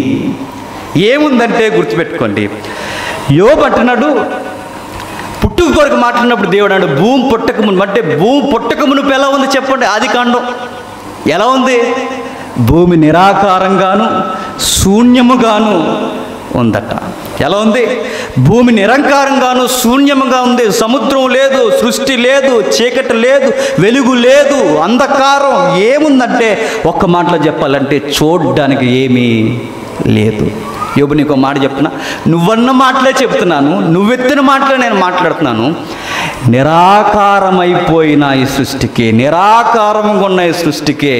ఏముందంటే గుర్తుపెట్టుకోండి, యోబు అంటున్నాడు పుట్టుక కొరకు మాట్లాడినప్పుడు దేవుడు అన్నాడు భూమి పుట్టకమును, అంటే భూమి పుట్టకమును ఎలా ఉంది చెప్పండి. ఆదికాండం ఎలా ఉంది? భూమి నిరాకారంగాను శూన్యముగాను ఉందట. ఎలా ఉంది? భూమి నిరంకారంగాను శూన్యముగా ఉంది. సముద్రం లేదు, సృష్టి లేదు, చీకటి లేదు, వెలుగు లేదు, అంధకారం. ఏముందంటే ఒక్క మాటలో చెప్పాలంటే చూడడానికి ఏమీ లేదు. యోబు నీకు మాట చెప్తున్నా, నువ్వన్న మాటలే చెప్తున్నాను, నువ్వెత్తిన మాటలే నేను మాట్లాడుతున్నాను. నిరాకారమైపోయిన ఈ సృష్టికి, నిరాకారంగా ఉన్న ఈ సృష్టికి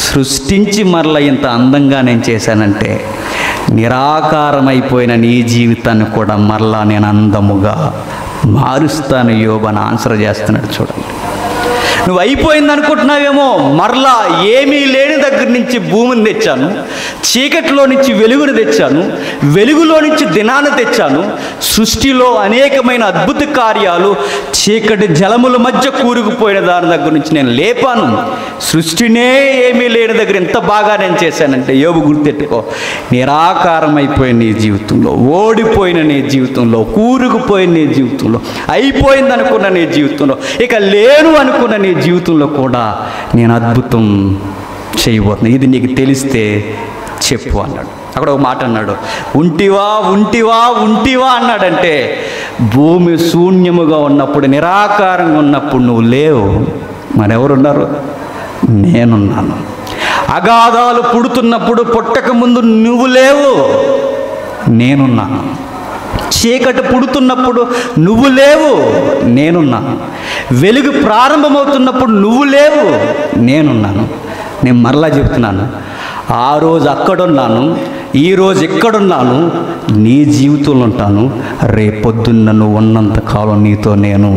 సృష్టించి మరలా ఇంత అందంగా నేను చేశానంటే నిరాకారమైపోయిన నీ జీవితాన్ని కూడా మరలా నేను అందముగా మారుస్తాను యోబు అని ఆన్సర్ చేస్తున్నాడు. చూడండి, నువ్వు అయిపోయింది అనుకుంటున్నావేమో, మరలా ఏమీ లేని దగ్గర నుంచి భూమిని తెచ్చాను, చీకటిలో నుంచి వెలుగును తెచ్చాను, వెలుగులో నుంచి దినాన్ని తెచ్చాను, సృష్టిలో అనేకమైన అద్భుత కార్యాలు చీకటి జలముల మధ్య కూరుకుపోయిన దాని దగ్గర నుంచి నేను లేపాను. సృష్టినే ఏమీ లేని దగ్గర ఎంత బాగా నేను చేశానంటే యోబు గుర్తెట్టుకో, నిరాకారం అయిపోయిన నీ జీవితంలో, ఓడిపోయిన నీ జీవితంలో, కూరుకుపోయిన నీ జీవితంలో, అయిపోయింది అనుకున్న నీ జీవితంలో, ఇక లేను అనుకున్న నీ జీవితంలో కూడా నేను అద్భుతం చేయబోతున్నాను. ఇది నీకు తెలిస్తే చెప్పు అన్నాడు. అక్కడ ఒక మాట అన్నాడు, ఉంటివా ఉంటివా ఉంటివా అన్నాడంటే భూమి శూన్యముగా ఉన్నప్పుడు, నిరాకారంగా ఉన్నప్పుడు నువ్వు లేవు, మరెవరున్నారు? నేనున్నాను. అగాధాలు పుడుతున్నప్పుడు, పుట్టక ముందు నువ్వు లేవు, నేనున్నాను. చీకటి పుడుతున్నప్పుడు నువ్వు లేవు, నేనున్నాను. వెలుగు ప్రారంభమవుతున్నప్పుడు నువ్వు లేవు, నేనున్నాను. నేను మరలా చెప్తున్నాను, ఆ రోజు అక్కడున్నాను, ఈరోజు ఎక్కడున్నాను, నీ జీవితంలో ఉంటాను. రేపొద్దున్న నువ్వు ఉన్నంతకాలం నీతో నేను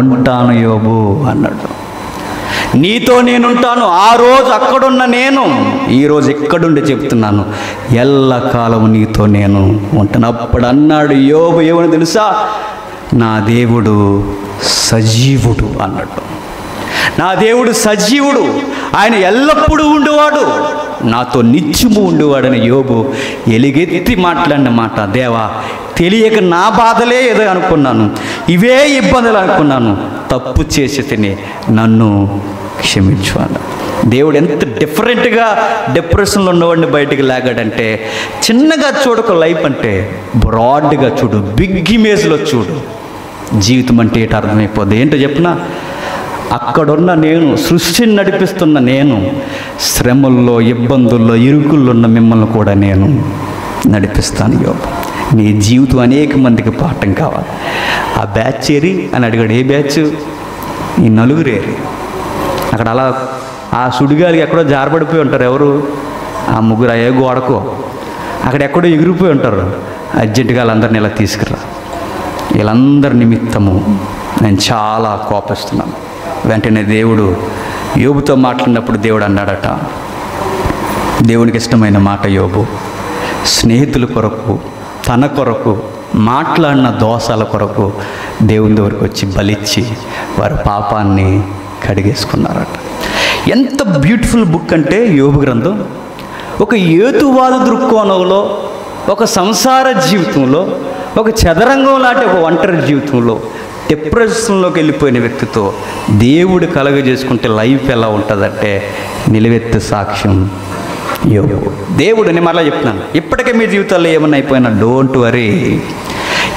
ఉంటాను యోబు అన్నాడు. నీతో నేనుంటాను. ఆ రోజు అక్కడున్న నేను ఈరోజు ఎక్కడుండి చెప్తున్నాను, ఎల్లకాలం నీతో నేను ఉంటాను. అప్పుడు అన్నాడు యోబు ఏమని తెలుసా? నా దేవుడు సజీవుడు అన్నట్టు. నా దేవుడు సజీవుడు, ఆయన ఎల్లప్పుడూ ఉండేవాడు, నాతో నిత్యము ఉండేవాడని యోబు ఎలుగెత్తి మాట్లాడిన మాట. దేవా, తెలియక నా బాధలే ఏదో అనుకున్నాను, ఇవే ఇబ్బందులు అనుకున్నాను, తప్పు చేసి తిని నన్ను క్షమించు అన్న. దేవుడు ఎంత డిఫరెంట్గా డిప్రెషన్లో ఉన్నవాడిని బయటికి లాగాడంటే, చిన్నగా చూడక లైఫ్ అంటే బ్రాడ్గా చూడు, బిగ్ ఇమేజ్లో చూడు. జీవితం అంటే ఏంటో అర్థమైపోద్ది. ఏంటో చెప్పిన, అక్కడున్న నేను, సృష్టిని నడిపిస్తున్న నేను, శ్రమల్లో, ఇబ్బందుల్లో, ఇరుకుల్లో ఉన్న మిమ్మల్ని కూడా నేను నడిపిస్తాను యోబు. నీ జీవితం అనేక మందికి పాఠం కావాలి. ఆ బ్యాచ్ ఏరి అని అడిగాడు. ఏ బ్యాచ్? ఈ నలుగురేరి. అక్కడ అలా ఆ సుడిగాలికి ఎక్కడో జారబడిపోయి ఉంటారు. ఎవరు? ఆ ముగ్గురు ఏ గోడకో అక్కడ ఎక్కడో ఎగిరిపోయి ఉంటారు. అర్జెంటుగా వాళ్ళందరినీ ఇలా తీసుకురా, వీళ్ళందరి నిమిత్తము నేను చాలా కోపిస్తున్నాను. వెంటనే దేవుడు యోబుతో మాట్లాడినప్పుడు దేవుడు అన్నాడట, దేవునికి ఇష్టమైన మాట యోబు స్నేహితుల కొరకు, తన కొరకు మాట్లాడిన దోషాల కొరకు దేవుని దగ్గరికి వచ్చి బలిచ్చి వారి పాపాన్ని కడిగేసుకున్నారట. ఎంత బ్యూటిఫుల్ బుక్ అంటే యోబు గ్రంథం. ఒక హేతువాద దృక్కోణంలో, ఒక సంసార జీవితంలో, ఒక చదరంగం లాంటి ఒక ఒంటరి జీవితంలో, డిప్రెషన్లోకి వెళ్ళిపోయిన వ్యక్తితో దేవుడు కలగజేసుకుంటే లైఫ్ ఎలా ఉంటుందంటే నిలువెత్తు సాక్ష్యం యోబు. దేవుడు, నేను మరలా చెప్తున్నాను, ఇప్పటికే మీ జీవితాల్లో ఏమన్నా అయిపోయినా డోంట్ వరీ.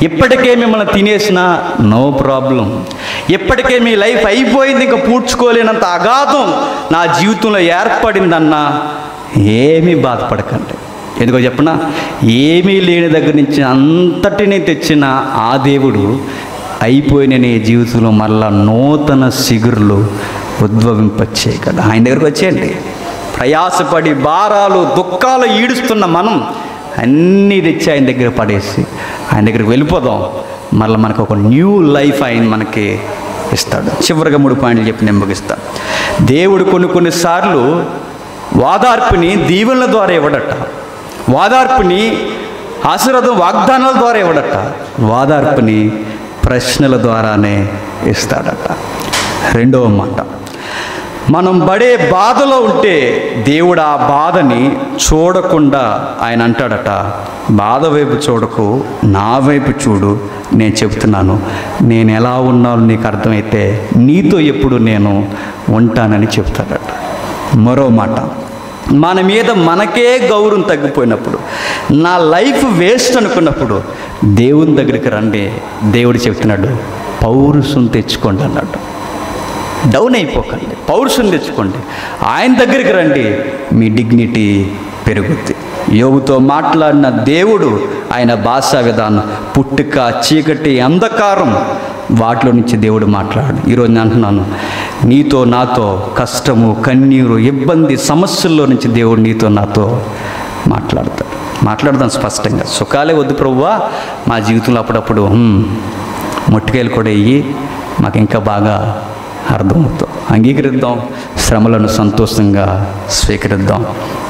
ఇప్పటికే మిమ్మల్ని తినేసినా నో ప్రాబ్లం. ఇప్పటికే మీ లైఫ్ అయిపోయింది, ఇంకా పూడ్చుకోలేనంత అగాధం నా జీవితంలో ఏర్పడిందన్నా ఏమీ బాధపడకండి. ఎందుకో చెప్పనా, ఏమీ లేని దగ్గర నుంచి అంతటినీ తెచ్చిన ఆ దేవుడు అయిపోయిన నీ జీవితంలో మళ్ళా నూతన సిగురులు ఉద్భవింపచేయగలడు. ఆయన దగ్గరకు వచ్చేయండి. ప్రయాసపడి భారాలు, దుఃఖాలు ఈడుస్తున్న మనం అన్నీ తెచ్చి ఆయన దగ్గర పడేసి ఆయన దగ్గరికి వెళ్ళిపోదాం. మళ్ళీ మనకు ఒక న్యూ లైఫ్ ఆయన మనకి ఇస్తాడు. చివరిగా 3 పాయింట్లు చెప్పి నేను ముగిస్తాను. దేవుడు కొన్నిసార్లు వాదార్పుని దీవెనల ద్వారా ఇవ్వడట, వాదార్పుని ఆశీర్వాదం వాగ్దానాల ద్వారా ఇవ్వడట, వాదార్పుని ప్రశ్నల ద్వారానే ఇస్తాడట. రెండవ మాట, మనం పడే బాధలో ఉంటే దేవుడు ఆ బాధని చూడకుండా ఆయన అంటాడట, బాధ వైపు చూడకు, నా వైపు చూడు, నేను చెప్తున్నాను, నేను ఎలా ఉన్నానో నీకు అర్థమైతే నీతో ఎప్పుడు నేను ఉంటానని చెప్తాడట. మరో మాట, మన మీద మనకే గౌరవం తగ్గిపోయినప్పుడు, నా లైఫ్ వేస్ట్ అనుకున్నప్పుడు దేవుని దగ్గరికి రండి. దేవుడు చెప్తున్నాడు, పౌరుషం తెచ్చుకోండి అన్నాడు. డౌన్ అయిపోకండి, పౌరుషం తెచ్చుకోండి, ఆయన దగ్గరికి రండి, మీ డిగ్నిటీ పెరుగుద్ది. యోబుతో మాట్లాడిన దేవుడు, ఆయన భాషా విధానం, పుట్టుక, చీకటి, అంధకారం, వాటిలో నుంచి దేవుడు మాట్లాడు. ఈరోజు నేను అంటున్నాను, నీతో నాతో కష్టము, కన్నీరు, ఇబ్బంది, సమస్యల్లో నుంచి దేవుడు నీతో నాతో మాట్లాడదాం స్పష్టంగా. సుఖాలే వద్దు ప్రభువా, మా జీవితంలో అప్పుడప్పుడు మొట్టికాయలు కూడా ఇయ్యి, మాకు ఇంకా బాగా అర్థమవుతాం. అంగీకరిద్దాం, శ్రమలను సంతోషంగా స్వీకరిద్దాం.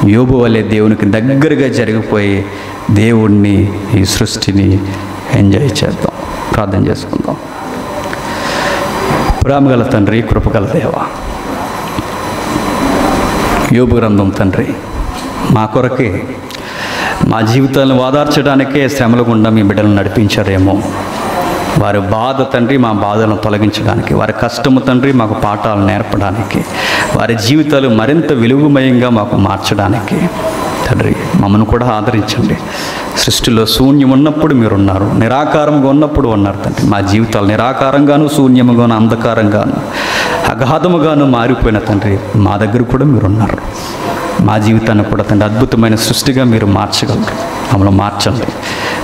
యోబు వలె దేవునికి దగ్గరగా జరిగిపోయి దేవుణ్ణి, ఈ సృష్టిని ఎంజాయ్ చేద్దాం. ప్రార్థన చేసుకుందాం. ప్రేమగల తండ్రి, కృపగల దేవ, యోబు గ్రంథం తండ్రి, మా కొరకే, మా జీవితాలను ఓదార్చడానికే శ్రమల గుండా మీ బిడ్డలను నడిపించారేమో. వారి బాధ తండ్రి మా బాధలను తొలగించడానికి, వారి కష్టము తండ్రి మాకు పాఠాలు నేర్పడానికి, వారి జీవితాలు మరింత వెలుగుమయంగా మాకు మార్చడానికి తండ్రి మమ్మల్ని కూడా ఆదరించండి. సృష్టిలో శూన్యం ఉన్నప్పుడు మీరున్నారు, నిరాకారంగా ఉన్నప్పుడు ఉన్నారు తండ్రి. మా జీవితాలు నిరాకారంగాను, శూన్యముగాను, అంధకారంగాను, అగాధముగాను మారిపోయిన తండ్రి మా దగ్గర కూడా మీరున్నారు. మా జీవితాన్ని కూడా తండ్రి అద్భుతమైన సృష్టిగా మీరు మార్చగలరు. మమ్మల్ని మార్చండి.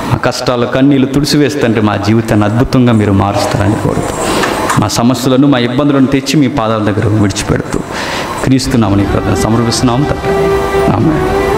మా కష్టాలు, కన్నీళ్ళు తుడిసివేస్తంటే మా జీవితాన్ని అద్భుతంగా మీరు మారుస్తారని కోరుతూ, మా సమస్యలను, మా ఇబ్బందులను తెచ్చి మీ పాదాల దగ్గర విడిచిపెడుతూ క్రీస్తునామని ప్రార్థన సమర్పిస్తున్నాము తండ్రి. ఆమేన్.